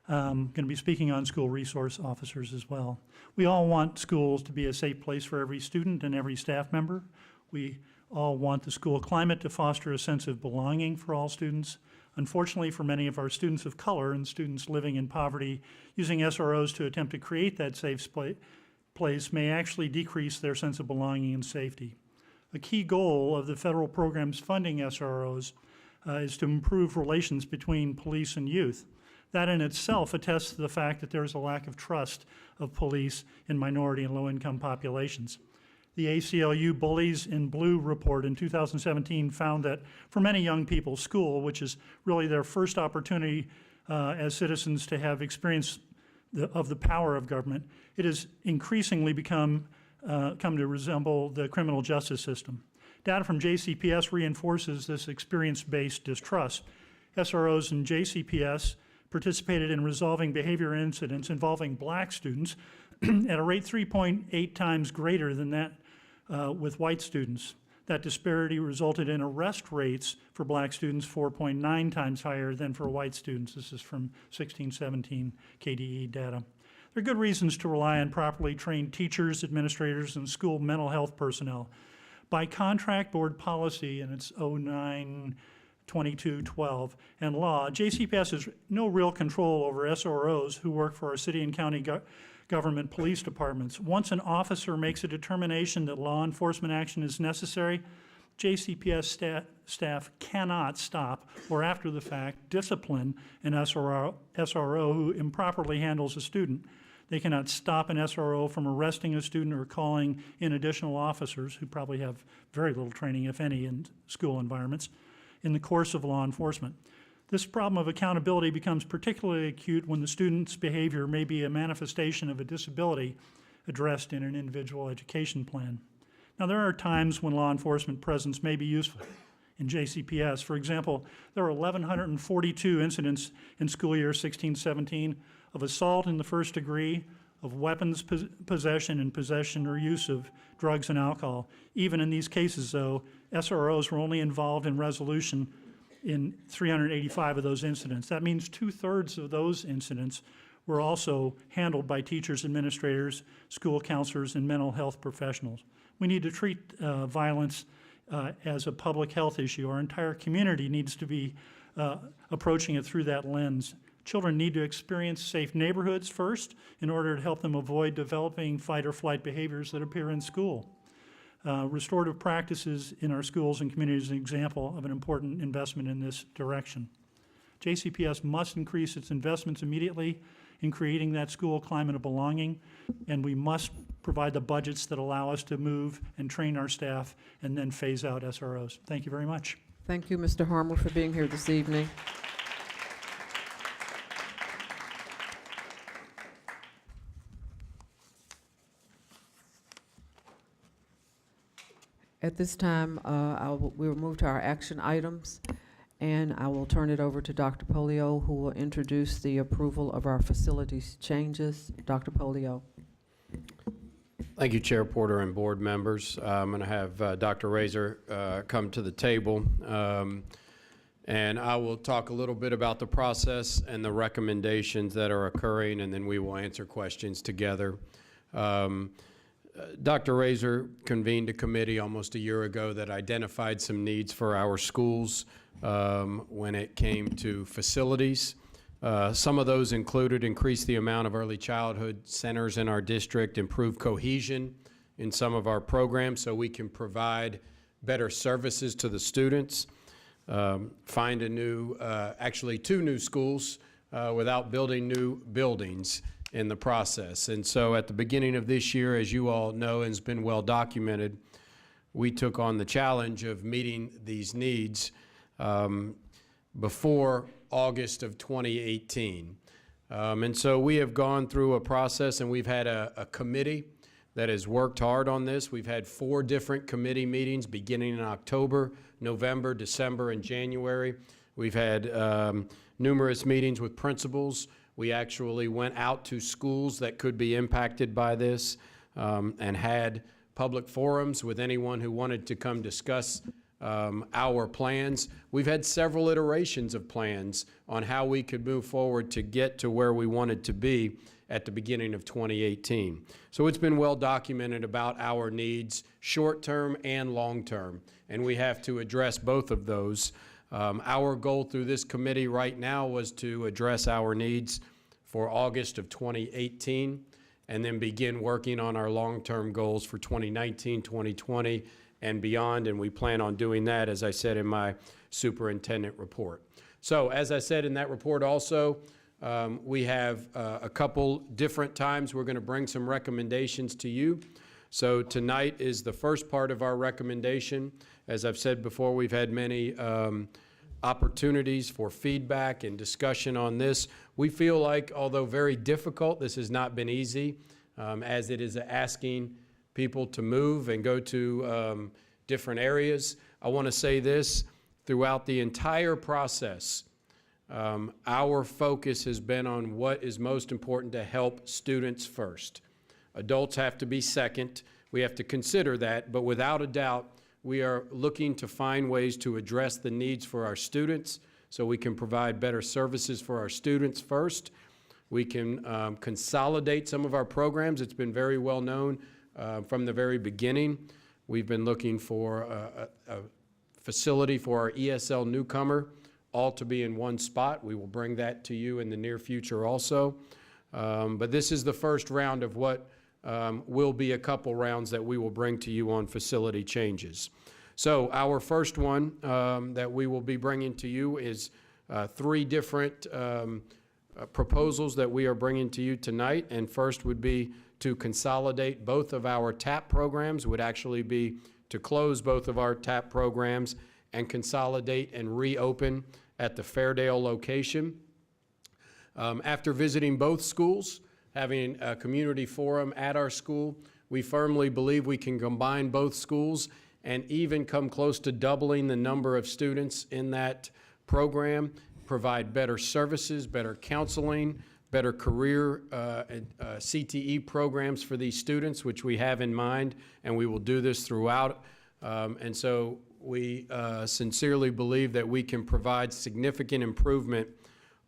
I'm going to be speaking on school resource officers as well. We all want schools to be a safe place for every student and every staff member. We all want the school climate to foster a sense of belonging for all students. Unfortunately, for many of our students of color and students living in poverty, using SROs to attempt to create that safe place may actually decrease their sense of belonging and safety. A key goal of the federal programs funding SROs is to improve relations between police and youth. That in itself attests to the fact that there is a lack of trust of police in minority and low-income populations. The ACLU Bullies in Blue report in 2017 found that for many young people, school, which is really their first opportunity as citizens to have experience of the power of government, it has increasingly come to resemble the criminal justice system. Data from JCPS reinforces this experience-based distrust. SROs and JCPS participated in resolving behavior incidents involving black students at a rate 3.8 times greater than that with white students. That disparity resulted in arrest rates for black students 4.9 times higher than for white students. This is from 16-17 KDE data. There are good reasons to rely on properly trained teachers, administrators, and school mental health personnel. By contract board policy, and it's 09-22-12, and law, JCPS has no real control over SROs who work for our city and county government police departments. Once an officer makes a determination that law enforcement action is necessary, JCPS staff cannot stop or after the fact discipline an SRO who improperly handles a student. They cannot stop an SRO from arresting a student or calling in additional officers who probably have very little training, if any, in school environments in the course of law enforcement. This problem of accountability becomes particularly acute when the student's behavior may be a manifestation of a disability addressed in an individual education plan. Now, there are times when law enforcement presence may be useful. In JCPS, for example, there are 1,142 incidents in school year 16-17 of assault in the first degree, of weapons possession and possession or use of drugs and alcohol. Even in these cases, though, SROs were only involved in resolution in 385 of those incidents. That means 2/3 of those incidents were also handled by teachers, administrators, school counselors, and mental health professionals. We need to treat violence as a public health issue. Our entire community needs to be approaching it through that lens. Children need to experience safe neighborhoods first in order to help them avoid developing fight or flight behaviors that appear in school. Restorative practices in our schools and communities is an example of an important investment in this direction. JCPS must increase its investments immediately in creating that school climate of belonging, and we must provide the budgets that allow us to move and train our staff and then phase out SROs. Thank you very much. Thank you, Mr. Harmer, for being here this evening. At this time, we will move to our action items, and I will turn it over to Dr. Polio, who will introduce the approval of our facilities changes. Dr. Polio. Thank you, Chair Porter and board members. I'm going to have Dr. Razor come to the table, and I will talk a little bit about the process and the recommendations that are occurring, and then we will answer questions together. Dr. Razor convened a committee almost a year ago that identified some needs for our schools when it came to facilities. Some of those included increase the amount of early childhood centers in our district, improve cohesion in some of our programs so we can provide better services to the students, find a new, actually 2 new schools without building new buildings in the process. And so at the beginning of this year, as you all know and has been well documented, we took on the challenge of meeting these needs before August of 2018. And so we have gone through a process, and we've had a committee that has worked hard on this. We've had 4 different committee meetings beginning in October, November, December, and January. We've had numerous meetings with principals. We actually went out to schools that could be impacted by this and had public forums with anyone who wanted to come discuss our plans. We've had several iterations of plans on how we could move forward to get to where we wanted to be at the beginning of 2018. So it's been well documented about our needs, short-term and long-term, and we have to address both of those. Our goal through this committee right now was to address our needs for August of 2018 and then begin working on our long-term goals for 2019, 2020, and beyond, and we plan on doing that, as I said in my superintendent report. So, as I said in that report also, we have a couple different times we're going to bring some recommendations to you. So tonight is the first part of our recommendation. As I've said before, we've had many opportunities for feedback and discussion on this. We feel like, although very difficult, this has not been easy, as it is asking people to move and go to different areas. I want to say this, throughout the entire process, our focus has been on what is most important to help students first. Adults have to be second. We have to consider that, but without a doubt, we are looking to find ways to address the needs for our students so we can provide better services for our students first. We can consolidate some of our programs. It's been very well known from the very beginning. We've been looking for a facility for our ESL newcomer, all to be in one spot. We will bring that to you in the near future also. But this is the first round of what will be a couple rounds that we will bring to you on facility changes. So our first one that we will be bringing to you is 3 different proposals that we are bringing to you tonight. And first would be to consolidate both of our TAP programs, would actually be to close both of our TAP programs and consolidate and reopen at the Fairdale location. After visiting both schools, having a community forum at our school, we firmly believe we can combine both schools and even come close to doubling the number of students in that program, provide better services, better counseling, better career and CTE programs for these students, which we have in mind, and we will do this throughout. And so we sincerely believe that we can provide significant improvement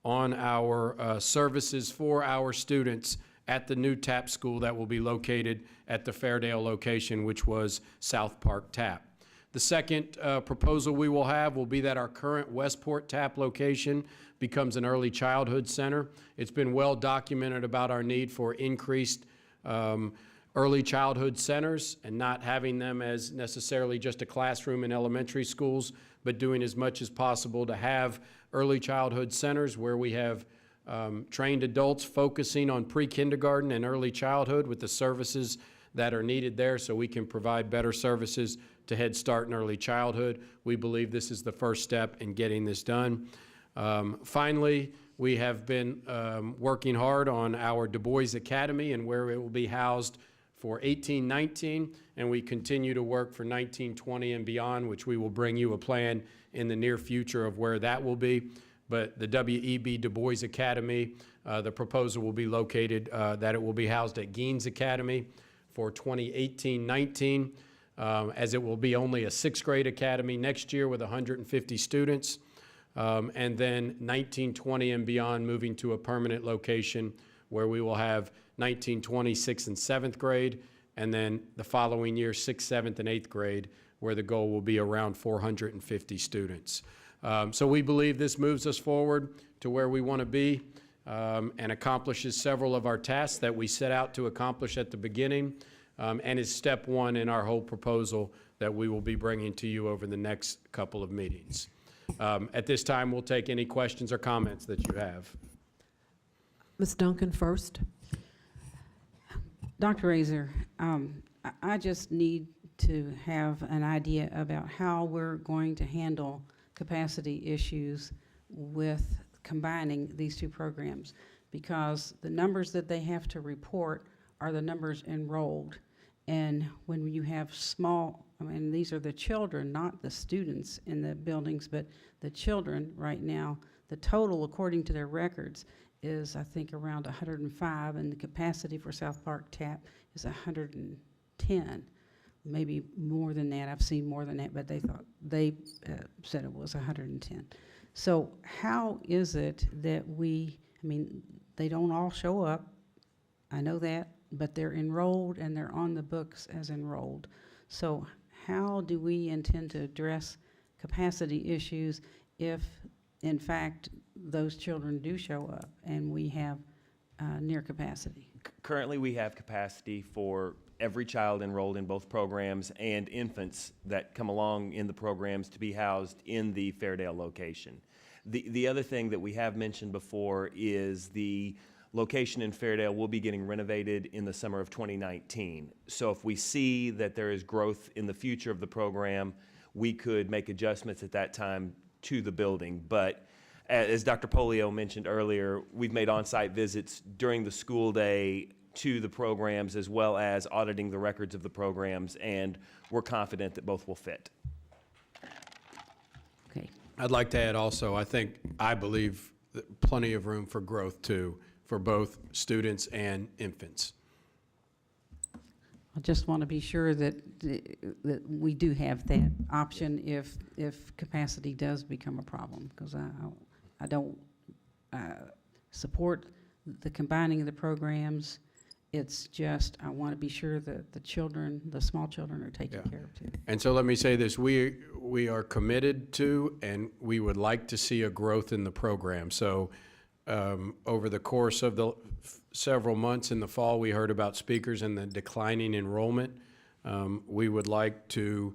on our services for our students at the new TAP school that will be located at the Fairdale location, which was South Park TAP. The second proposal we will have will be that our current Westport TAP location becomes an early childhood center. It's been well documented about our need for increased early childhood centers and not having them as necessarily just a classroom in elementary schools, but doing as much as possible to have early childhood centers where we have trained adults focusing on pre-kindergarten and early childhood with the services that are needed there so we can provide better services to Head Start and early childhood. We believe this is the first step in getting this done. Finally, we have been working hard on our Du Bois Academy and where it will be housed for 18-19, and we continue to work for 19-20 and beyond, which we will bring you a plan in the near future of where that will be. But the W.E.B. Du Bois Academy, the proposal will be located, that it will be housed at Gaines Academy for 2018-19, as it will be only a 6th grade academy next year with 150 students. And then 19-20 and beyond, moving to a permanent location where we will have 19-20 6th and 7th grade, and then the following year 6th, 7th, and 8th grade, where the goal will be around 450 students. So we believe this moves us forward to where we want to be and accomplishes several of our tasks that we set out to accomplish at the beginning, and is step 1 in our whole proposal that we will be bringing to you over the next couple of meetings. At this time, we'll take any questions or comments that you have. Ms. Duncan first. Dr. Razor, I just need to have an idea about how we're going to handle capacity issues with combining these 2 programs, because the numbers that they have to report are the numbers enrolled. And when you have small, I mean, these are the children, not the students in the buildings, but the children right now, the total, according to their records, is I think around 105, and the capacity for South Park TAP is 110. Maybe more than that. I've seen more than that, but they said it was 110. So how is it that I mean, they don't all show up, I know that, but they're enrolled and they're on the books as enrolled. So how do we intend to address capacity issues if, in fact, those children do show up and we have near capacity? Currently, we have capacity for every child enrolled in both programs and infants that come along in the programs to be housed in the Fairdale location. The other thing that we have mentioned before is the location in Fairdale will be getting renovated in the summer of 2019. So if we see that there is growth in the future of the program, we could make adjustments at that time to the building. But as Dr. Polio mentioned earlier, we've made on-site visits during the school day to the programs as well as auditing the records of the programs, and we're confident that both will fit. Okay. I'd like to add also, I believe that plenty of room for growth too, for both students and infants. I just want to be sure that we do have that option if capacity does become a problem, because I don't support the combining of the programs. It's just I want to be sure that the small children are taken care of too. And so let me say this, we are committed to and we would like to see a growth in the program. So over the course of the several months in the fall, we heard about speakers and the declining enrollment. We would like to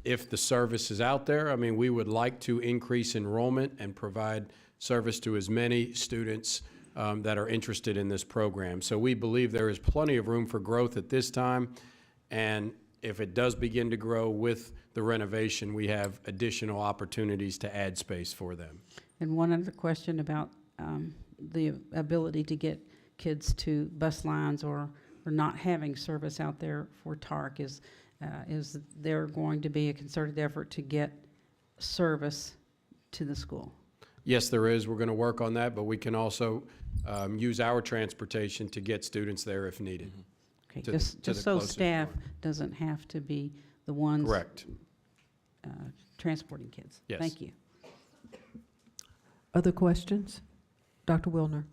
if the service is out there. I mean, we would like to increase enrollment and provide service to as many students that are interested in this program. So we believe there is plenty of room for growth at this time, and if it does begin to grow with the renovation, we have additional opportunities to add space for them. And one other question about the ability to get kids to bus lines or not having service out there for TARC is there going to be a concerted effort to get service to the school? Yes, there is. We're going to work on that, but we can also use our transportation to get students there if needed. Okay, to just the so closest staff one. doesn't have to be the ones Correct. Transporting kids. Yes. Thank you. Other questions? Dr. Wilner?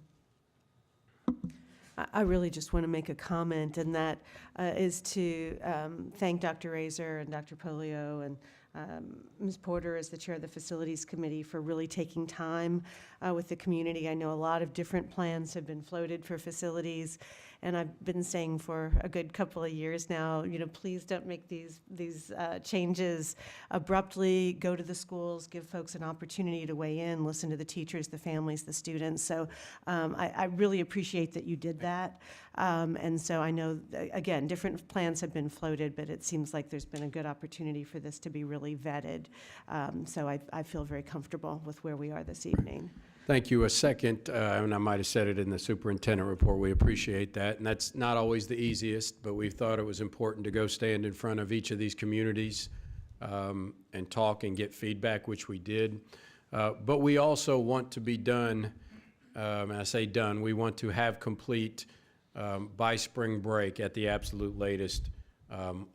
I really just want to make a comment, and that is to thank Dr. Razor and Dr. Polio and Ms. Porter as the chair of the Facilities Committee for really taking time with the community. I know a lot of different plans have been floated for facilities, and I've been saying for a good couple of years now, you know, please don't make these changes abruptly. Go to the schools, give folks an opportunity to weigh in, listen to the teachers, the families, the students. So I really appreciate that you did that. And so I know, again, different plans have been floated, but it seems like there's been a good opportunity for this to be really vetted. So I feel very comfortable with where we are this evening. Thank you. A second, and I might have said it in the superintendent report, we appreciate that. And that's not always the easiest, but we thought it was important to go stand in front of each of these communities and talk and get feedback, which we did. But we also want to be done, and I say done, we want to have complete by spring break at the absolute latest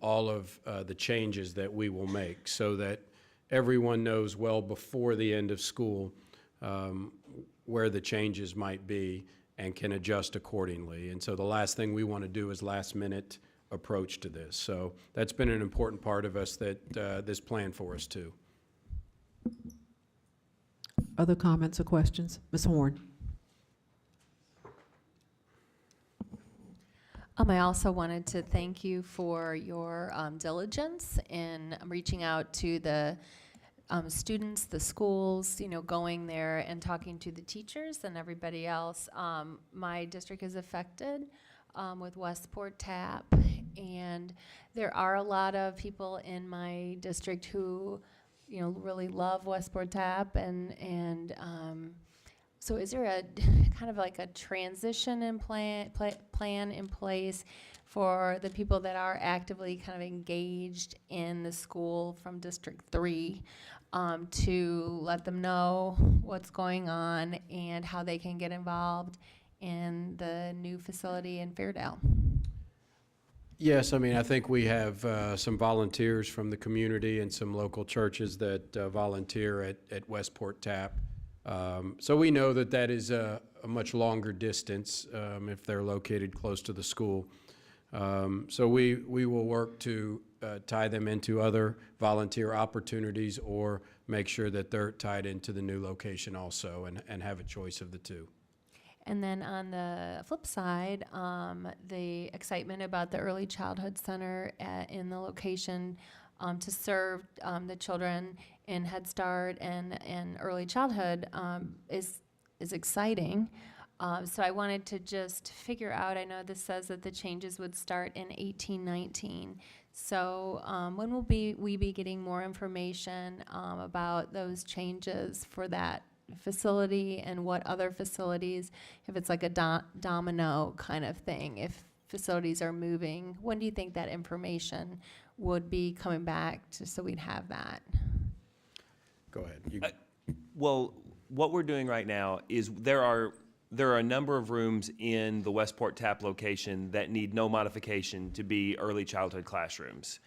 all of the changes that we will make so that everyone knows well before the end of school where the changes might be and can adjust accordingly. And so the last thing we want to do is last minute approach to this. So that's been an important part of us that this plan for us too. Other comments or questions? Ms. Horn? I also wanted to thank you for your diligence in reaching out to the students, the schools, you know, going there and talking to the teachers and everybody else. My district is affected with Westport TAP, and there are a lot of people in my district who, you know, really love Westport TAP, and so is there a kind of like a transition plan in place for the people that are actively kind of engaged in the school from District 3 to let them know what's going on and how they can get involved in the new facility in Fairdale? Yes, I mean, I think we have some volunteers from the community and some local churches that volunteer at Westport TAP. So we know that that is a much longer distance if they're located close to the school. So we will work to tie them into other volunteer opportunities or make sure that they're tied into the new location also and have a choice of the two. And then on the flip side, the excitement about the Early Childhood Center in the location to serve the children in Head Start and early childhood is exciting. So I wanted to just figure out, I know this says that the changes would start in 1819. So when will we be getting more information about those changes for that facility and what other facilities, if it's like a domino kind of thing, if facilities are moving, when do you think that information would be coming back so we'd have that? Go ahead. Well, what we're doing right now is there are a number of rooms in the Westport TAP location that need no modification to be early childhood classrooms.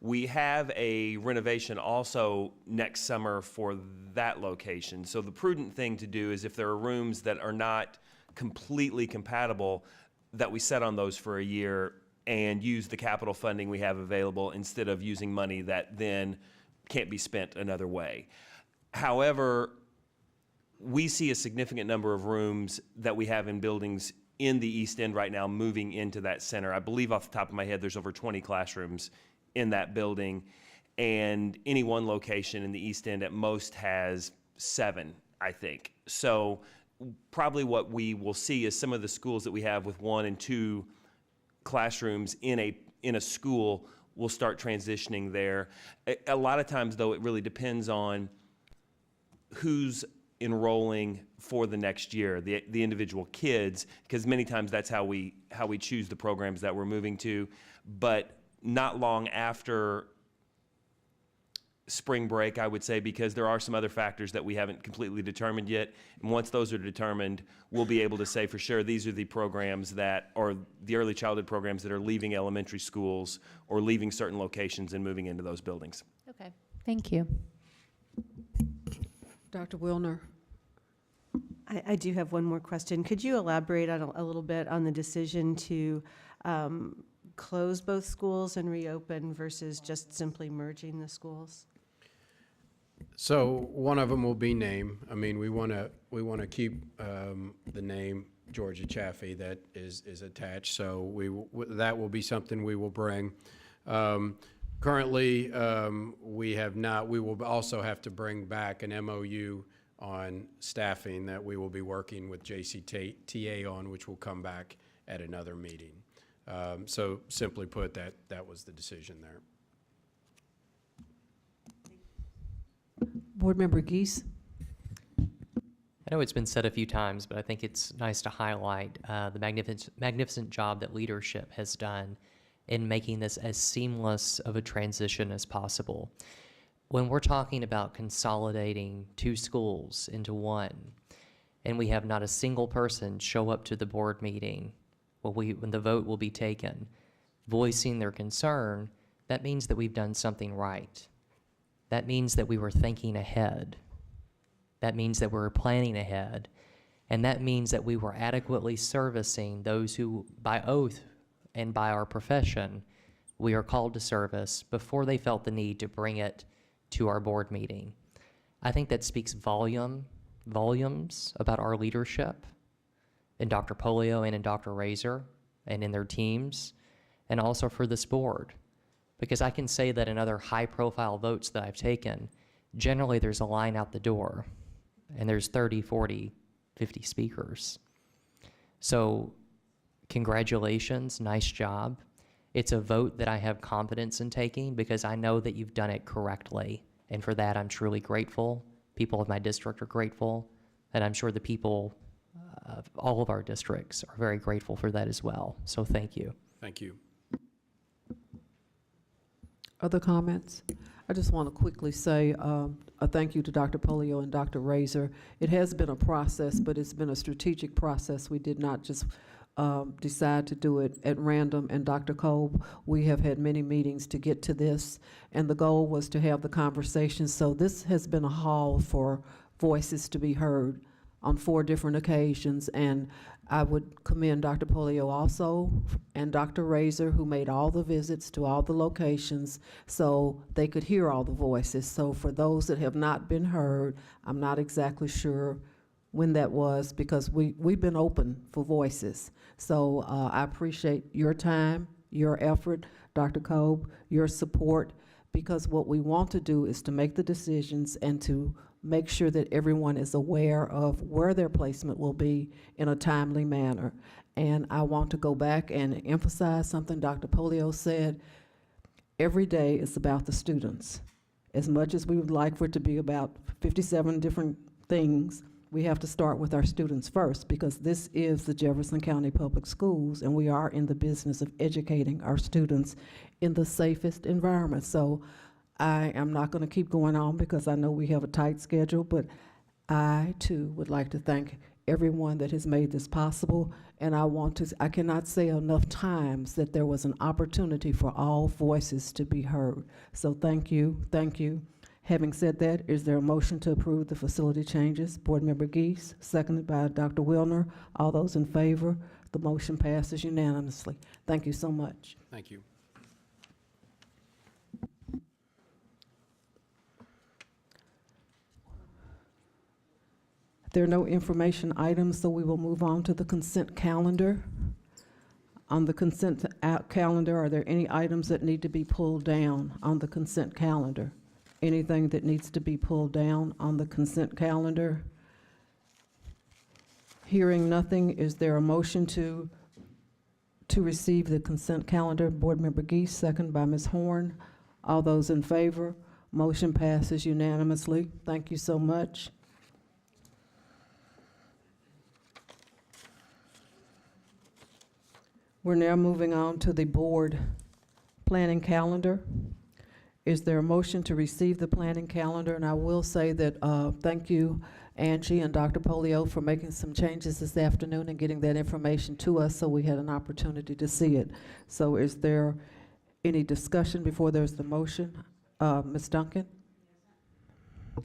We have a renovation also next summer for that location. So the prudent thing to do is if there are rooms that are not completely compatible, that we set on those for a year and use the capital funding we have available instead of using money that then can't be spent another way. However, we see a significant number of rooms that we have in buildings in the East End right now moving into that center. I believe off the top of my head there's over 20 classrooms in that building. and any one location in the East End at most has 7, I think. So probably what we will see is some of the schools that we have with 1 and 2 classrooms in a school will start transitioning there. A lot of times, though, it really depends on who's enrolling for the next year, the individual kids, because many times that's how we choose the programs that we're moving to. But not long after spring break, I would say, because there are some other factors that we haven't completely determined yet. And once those are determined, we'll be able to say for sure these are the programs that, or the early childhood programs that are leaving elementary schools or leaving certain locations and moving into those buildings. Okay, thank you. Dr. Wilner? I do have one more question. Could you elaborate on a little bit on the decision to close both schools and reopen versus just simply merging the schools? So one of them will be name. I mean, we want to keep the name Georgia Chaffee that is attached. So that will be something we will bring. Currently, we have not. We will also have to bring back an MOU on staffing that we will be working with JCTA on, which will come back at another meeting. So simply put, that was the decision there. Board Member Geese? I know it's been said a few times, but I think it's nice to highlight the magnificent job that leadership has done in making this as seamless of a transition as possible. When we're talking about consolidating 2 schools into 1, and we have not a single person show up to the board meeting when the vote will be taken, voicing their concern, that means that we've done something right. That means that we were thinking ahead. That means that we were planning ahead. And that means that we were adequately servicing those who, by oath and by our profession, we are called to service before they felt the need to bring it to our board meeting. I think that speaks volumes about our leadership in Dr. Polio and in Dr. Razor and in their teams, and also for this board. Because I can say that in other high-profile votes that I've taken, generally there's a line out the door, and there's 30, 40, 50 speakers. So congratulations, nice job. It's a vote that I have confidence in taking because I know that you've done it correctly. And for that, I'm truly grateful. People of my district are grateful. And I'm sure the people of all of our districts are very grateful for that as well. So thank you. Thank you. Other comments? I just want to quickly say a thank you to Dr. Polio and Dr. Razor. It has been a process, but it's been a strategic process. We did not just decide to do it at random. And Dr. Kolb, we have had many meetings to get to this, and the goal was to have the conversation. So this has been a hall for voices to be heard on 4 different occasions, and I would commend Dr. Polio also and Dr. Razor, who made all the visits to all the locations so they could hear all the voices. So for those that have not been heard, I'm not exactly sure when that was, because we've been open for voices. So I appreciate your time, your effort, Dr. Kolb, your support, because what we want to do is to make the decisions and to make sure that everyone is aware of where their placement will be in a timely manner. And I want to go back and emphasize something Dr. Polio said. Every day is about the students. As much as we would like for it to be about 57 different things, we have to start with our students first, because this is the Jefferson County Public Schools, and we are in the business of educating our students in the safest environment. So I am not going to keep going on because I know we have a tight schedule, but I too would like to thank everyone that has made this possible. And I cannot say enough times that there was an opportunity for all voices to be heard. So thank you, thank you. Having said that, is there a motion to approve the facility changes? Board Member Geese, seconded by Dr. Wilner. All those in favor? The motion passes unanimously. Thank you so much. Thank you. There are no information items, so we will move on to the consent calendar. On the consent calendar, are there any items that need to be pulled down on the consent calendar? Anything that needs to be pulled down on the consent calendar? Hearing nothing, is there a motion to receive the consent calendar? Board Member Geese, second by Ms. Horn. All those in favor? Motion passes unanimously. Thank you so much. We're now moving on to the board planning calendar. Is there a motion to receive the planning calendar? And I will say that thank you, Angie and Dr. Polio, for making some changes this afternoon and getting that information to us so we had an opportunity to see it. So is there any discussion before there's the motion? Ms. Duncan?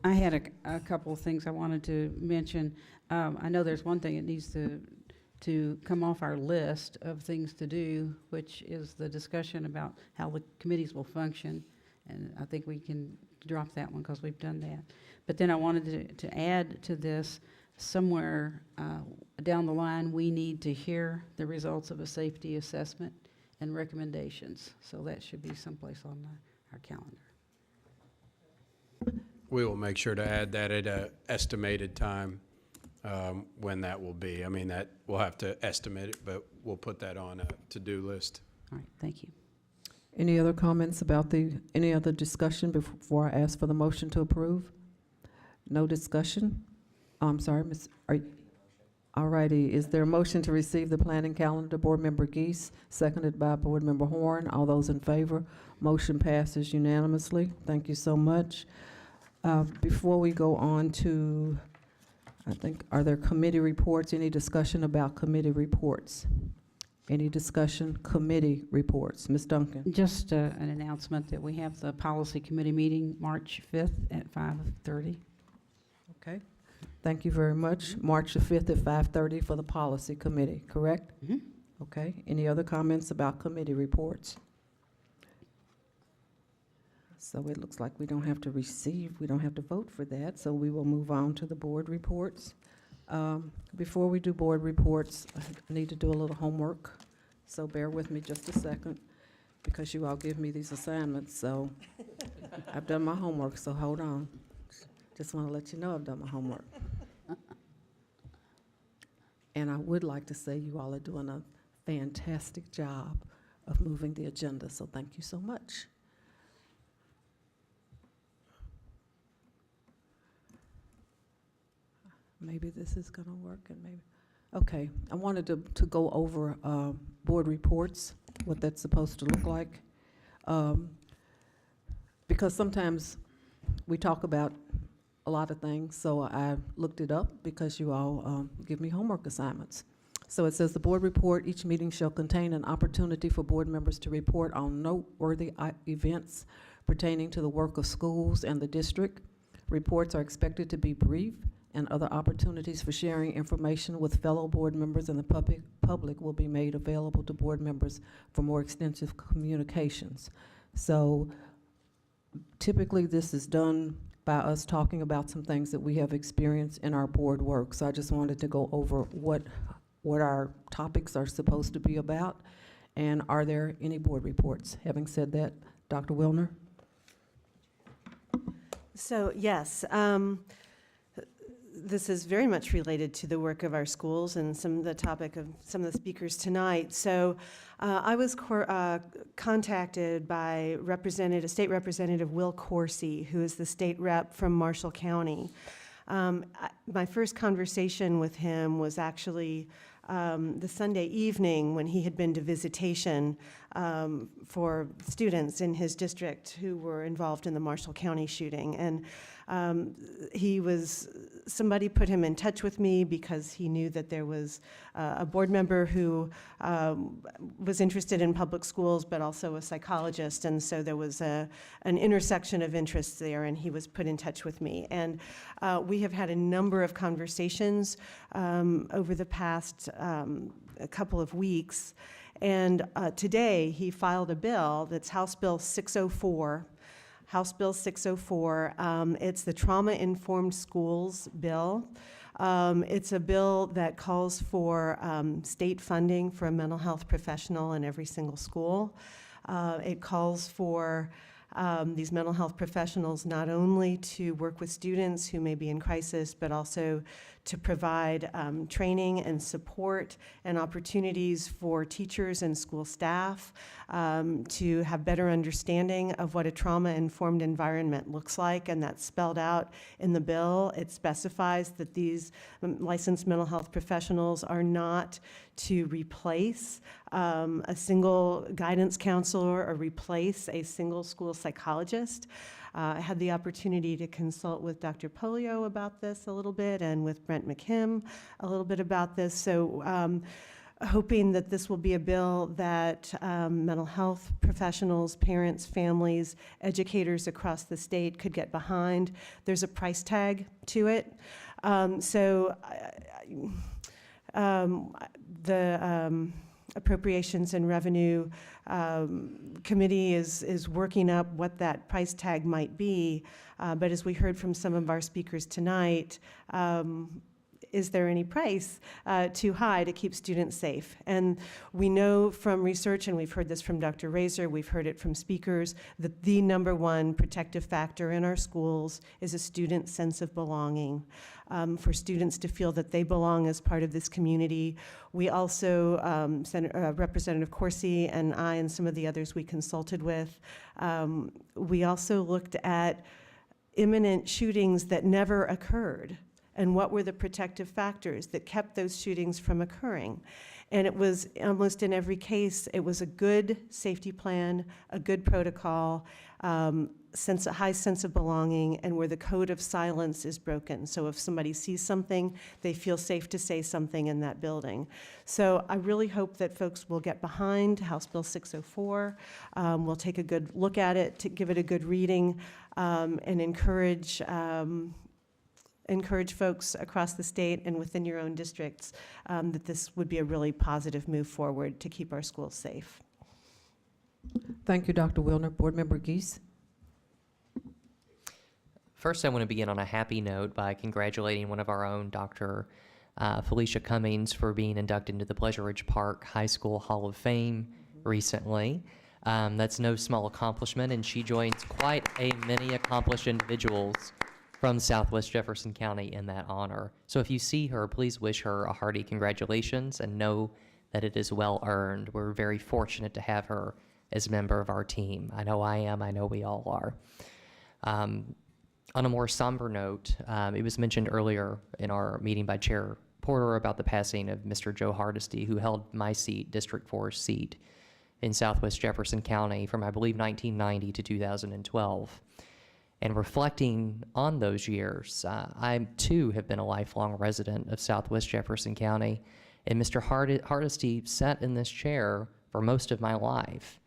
I had a couple of things I wanted to mention. I know there's one thing that needs to come off our list of things to do, which is the discussion about how the committees will function. And I think we can drop that one because we've done that. But then I wanted to add to this, somewhere down the line, we need to hear the results of a safety assessment and recommendations. So that should be someplace on our calendar. We will make sure to add that at an estimated time when that will be. I mean, that we'll have to estimate it, but we'll put that on a to-do list. All right, thank you. Any other comments about any other discussion before I ask for the motion to approve? No discussion? I'm sorry, all righty. Is there a motion to receive the planning calendar? Board Member Geese, seconded by Board Member Horn. All those in favor? Motion passes unanimously. Thank you so much. Before we go on to, I think, are there committee reports? Any discussion about committee reports? Any discussion? Committee reports. Ms. Duncan. Just an announcement that we have the policy committee meeting March 5th at 5:30. Okay. Thank you very much. March the 5th at 5:30 for the policy committee, correct? Mm-hmm. Okay. Any other comments about committee reports? So it looks like we don't have to vote for that, so we will move on to the board reports. Before we do board reports, I need to do a little homework, so bear with me just a second, because you all give me these assignments, so I've done my homework, so hold on. Just want to let you know I've done my homework. And I would like to say you all are doing a fantastic job of moving the agenda, so thank you so much. Maybe this is going to work, and maybe. Okay, I wanted to go over board reports, what that's supposed to look like. Because sometimes we talk about a lot of things, so I looked it up because you all give me homework assignments. So it says the board report, each meeting shall contain an opportunity for board members to report on noteworthy events pertaining to the work of schools and the district. Reports are expected to be brief, and other opportunities for sharing information with fellow board members and the public will be made available to board members for more extensive communications. So typically this is done by us talking about some things that we have experienced in our board work. So I just wanted to go over what our topics are supposed to be about, and are there any board reports? Having said that, Dr. Wilner? So yes, this is very much related to the work of our schools and the topic of some of the speakers tonight. So I was contacted by State Representative Will Coursey, who is the state rep from Marshall County. My first conversation with him was actually the Sunday evening when he had been to visitation for students in his district who were involved in the Marshall County shooting. And somebody put him in touch with me because he knew that there was a board member who was interested in public schools, but also a psychologist. And so there was an intersection of interests there, and he was put in touch with me. And we have had a number of conversations over the past a couple of weeks. And today he filed a bill that's House Bill 604. House Bill 604. It's the Trauma-Informed Schools Bill. It's a bill that calls for state funding for a mental health professional in every single school. It calls for these mental health professionals not only to work with students who may be in crisis, but also to provide training and support and opportunities for teachers and school staff to have better understanding of what a trauma-informed environment looks like, and that's spelled out in the bill. It specifies that these licensed mental health professionals are not to replace a single guidance counselor or replace a single school psychologist. I had the opportunity to consult with Dr. Polio about this a little bit and with Brent McKim a little bit about this. So hoping that this will be a bill that mental health professionals, parents, families, educators across the state could get behind. There's a price tag to it. The Appropriations and Revenue Committee is working up what that price tag might be, but as we heard from some of our speakers tonight, is there any price too high to keep students safe? And we know from research, and we've heard this from Dr. Razor, we've heard it from speakers, that the number one protective factor in our schools is a student's sense of belonging. For students to feel that they belong as part of this community. We also, Representative Corsi and I and some of the others we consulted with, we also looked at imminent shootings that never occurred. And what were the protective factors that kept those shootings from occurring? And it was almost in every case, it was a good safety plan, a good protocol, a high sense of belonging, and where the code of silence is broken. So if somebody sees something, they feel safe to say something in that building. So I really hope that folks will get behind House Bill 604. We'll take a good look at it, to give it a good reading, and encourage folks across the state and within your own districts that this would be a really positive move forward to keep our schools safe. Thank you, Dr. Wilner. Board Member Geese. First, I want to begin on a happy note by congratulating one of our own, Dr. Felicia Cummings, for being inducted into the Pleasure Ridge Park High School Hall of Fame recently. That's no small accomplishment, and she joins quite a many accomplished individuals from Southwest Jefferson County in that honor. So if you see her, please wish her a hearty congratulations and know that it is well earned. We're very fortunate to have her as a member of our team. I know I am, I know we all are. On a more somber note, it was mentioned earlier in our meeting by Chair Porter about the passing of Mr. Joe Hardesty, who held my seat, District 4 seat, in Southwest Jefferson County from, I believe, 1990 to 2012. And reflecting on those years, I too have been a lifelong resident of Southwest Jefferson County, and Mr. Hardesty sat in this chair for most of my life.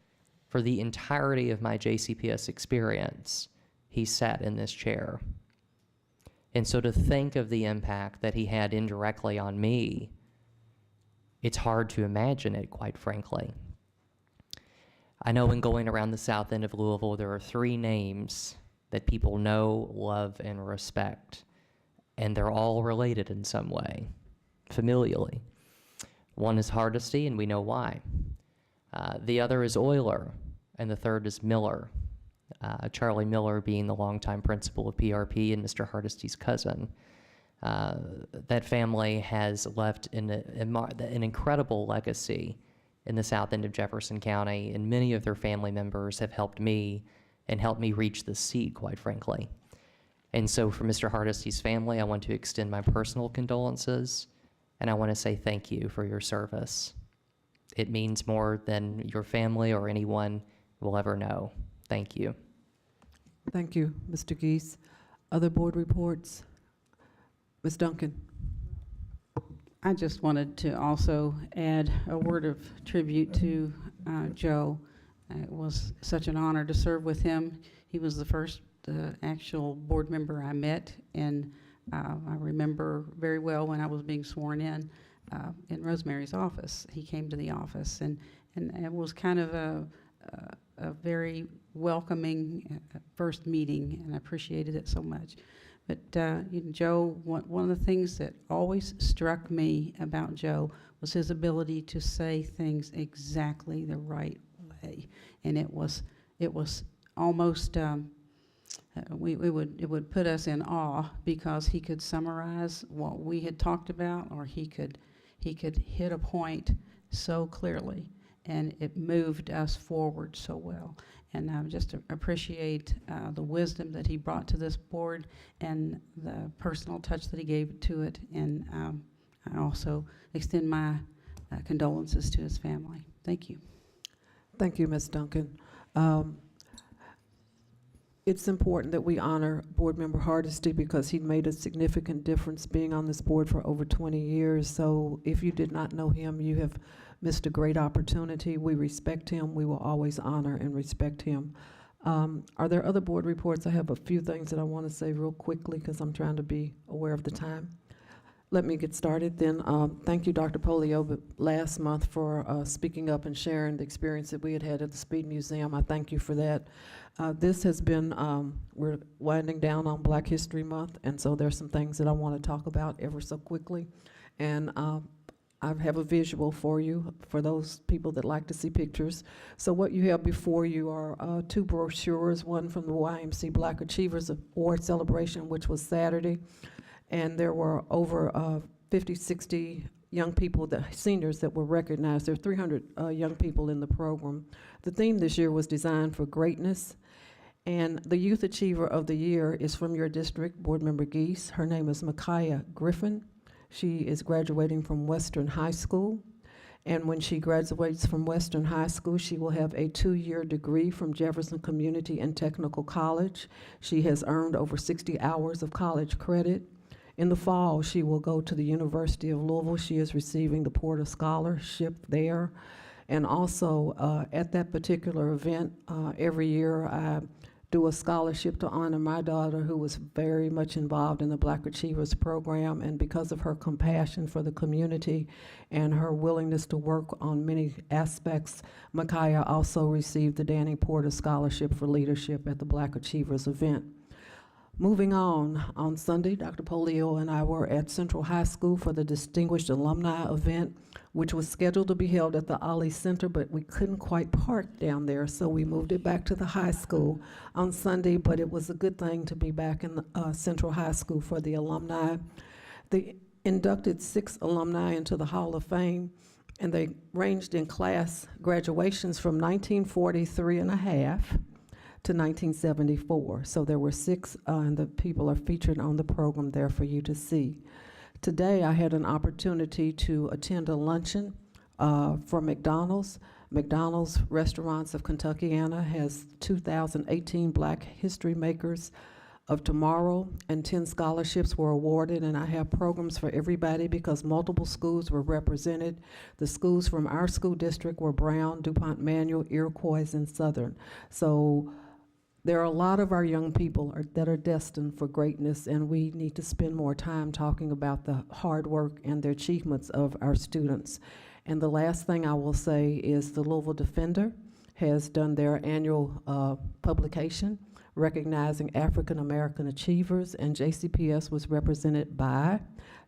For the entirety of my JCPS experience, he sat in this chair. And so to think of the impact that he had indirectly on me, it's hard to imagine it, quite frankly. I know in going around the south end of Louisville, there are 3 names that people know, love, and respect, and they're all related in some way, familially. One is Hardesty, and we know why. The other is Euler, and the third is Miller. Charlie Miller being the longtime principal of PRP and Mr. Hardesty's cousin. That family has left an incredible legacy in the south end of Jefferson County, and many of their family members have helped me and helped me reach this seat, quite frankly. And so for Mr. Hardesty's family, I want to extend my personal condolences, and I want to say thank you for your service. It means more than your family or anyone will ever know. Thank you. Thank you, Mr. Geese. Other board reports? Ms. Duncan. I just wanted to also add a word of tribute to Joe. It was such an honor to serve with him. He was the first actual board member I met, and I remember very well when I was being sworn in Rosemary's office. He came to the office, and it was kind of a very welcoming first meeting, and I appreciated it so much. But Joe, one of the things that always struck me about Joe was his ability to say things exactly the right way, and it was almost it would put us in awe because he could summarize what we had talked about, or he could hit a point so clearly, and it moved us forward so well. And I just appreciate the wisdom that he brought to this board and the personal touch that he gave to it. And I also extend my condolences to his family. Thank you. Thank you, Ms. Duncan. It's important that we honor Board Member Hardesty because he made a significant difference being on this board for over 20 years. So if you did not know him, you have missed a great opportunity. We respect him. We will always honor and respect him. Are there other board reports? I have a few things that I want to say real quickly because I'm trying to be aware of the time. Let me get started then. Thank you, Dr. Polio, last month for speaking up and sharing the experience that we had at the Speed Museum. I thank you for that. This has been, we're winding down on Black History Month, and so there's some things that I want to talk about ever so quickly. And I have a visual for you, for those people that like to see pictures. So what you have before you are two brochures, one from the YMC Black Achievers Award Celebration, which was Saturday, and there were over 50, 60 young people, seniors that were recognized. There are 300 young people in the program. The theme this year was Designed for Greatness, and the Youth Achiever of the Year is from your district, Board Member Geese. Her name is Micaiah Griffin. She is graduating from Western High School, and when she graduates from Western High School, she will have a 2-year degree from Jefferson Community and Technical College. She has earned over 60 hours of college credit. In the fall, she will go to the University of Louisville. She is receiving the Porter Scholarship there. And also, at that particular event, every year I do a scholarship to honor my daughter, who was very much involved in the Black Achievers program, and because of her compassion for the community and her willingness to work on many aspects, Micaiah also received the Danny Porter Scholarship for Leadership at the Black Achievers event. Moving on Sunday, Dr. Polio and I were at Central High School for the Distinguished Alumni event, which was scheduled to be held at the Ali Center, but we couldn't quite park down there, so we moved it back to the high school on Sunday, but it was a good thing to be back in the, Central High School for the alumni. They inducted 6 alumni into the Hall of Fame, and they ranged in class graduations from 1943 and a half to 1974. So there were 6, and the people are featured on the program there for you to see. Today, I had an opportunity to attend a luncheon for McDonald's. McDonald's Restaurants of Kentuckiana has 2018 Black History Makers of Tomorrow, and 10 scholarships were awarded, and I have programs for everybody because multiple schools were represented. The schools from our school district were Brown, DuPont Manual, Iroquois, and Southern. So there are a lot of our young people that are destined for greatness, and we need to spend more time talking about the hard work and the achievements of our students. And the last thing I will say is the Louisville Defender has done their annual publication recognizing African American achievers, and JCPS was represented by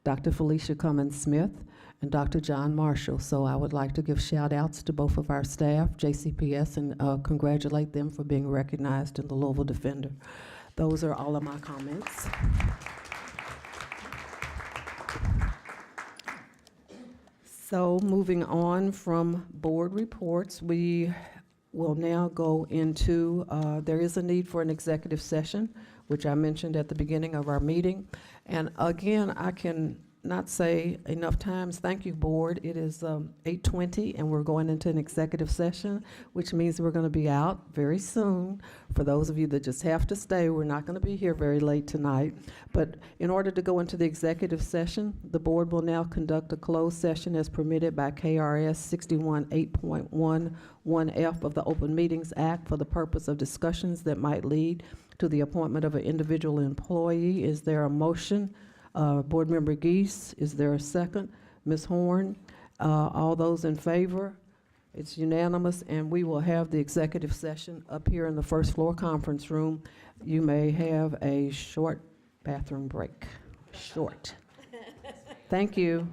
Dr. Felicia Cummins Smith and Dr. John Marshall. So I would like to give shout outs to both of our staff, JCPS, and congratulate them for being recognized in the Louisville Defender. Those are all of my comments. So moving on from board reports, we will now go into, there is a need for an executive session, which I mentioned at the beginning of our meeting. And again, I can not say enough times, thank you, board. It is 8:20, and we're going into an executive session, which means we're going to be out very soon. For those of you that just have to stay, we're not going to be here very late tonight. But in order to go into the executive session, the board will now conduct a closed session as permitted by KRS 61.8.11F of the Open Meetings Act for the purpose of discussions that might lead to the appointment of an individual employee. Is there a motion? Board Member Geese, is there a second? Ms. Horn, all those in favor? It's unanimous, and we will have the executive session up here in the first floor conference room. You may have a short bathroom break. Short. Thank you.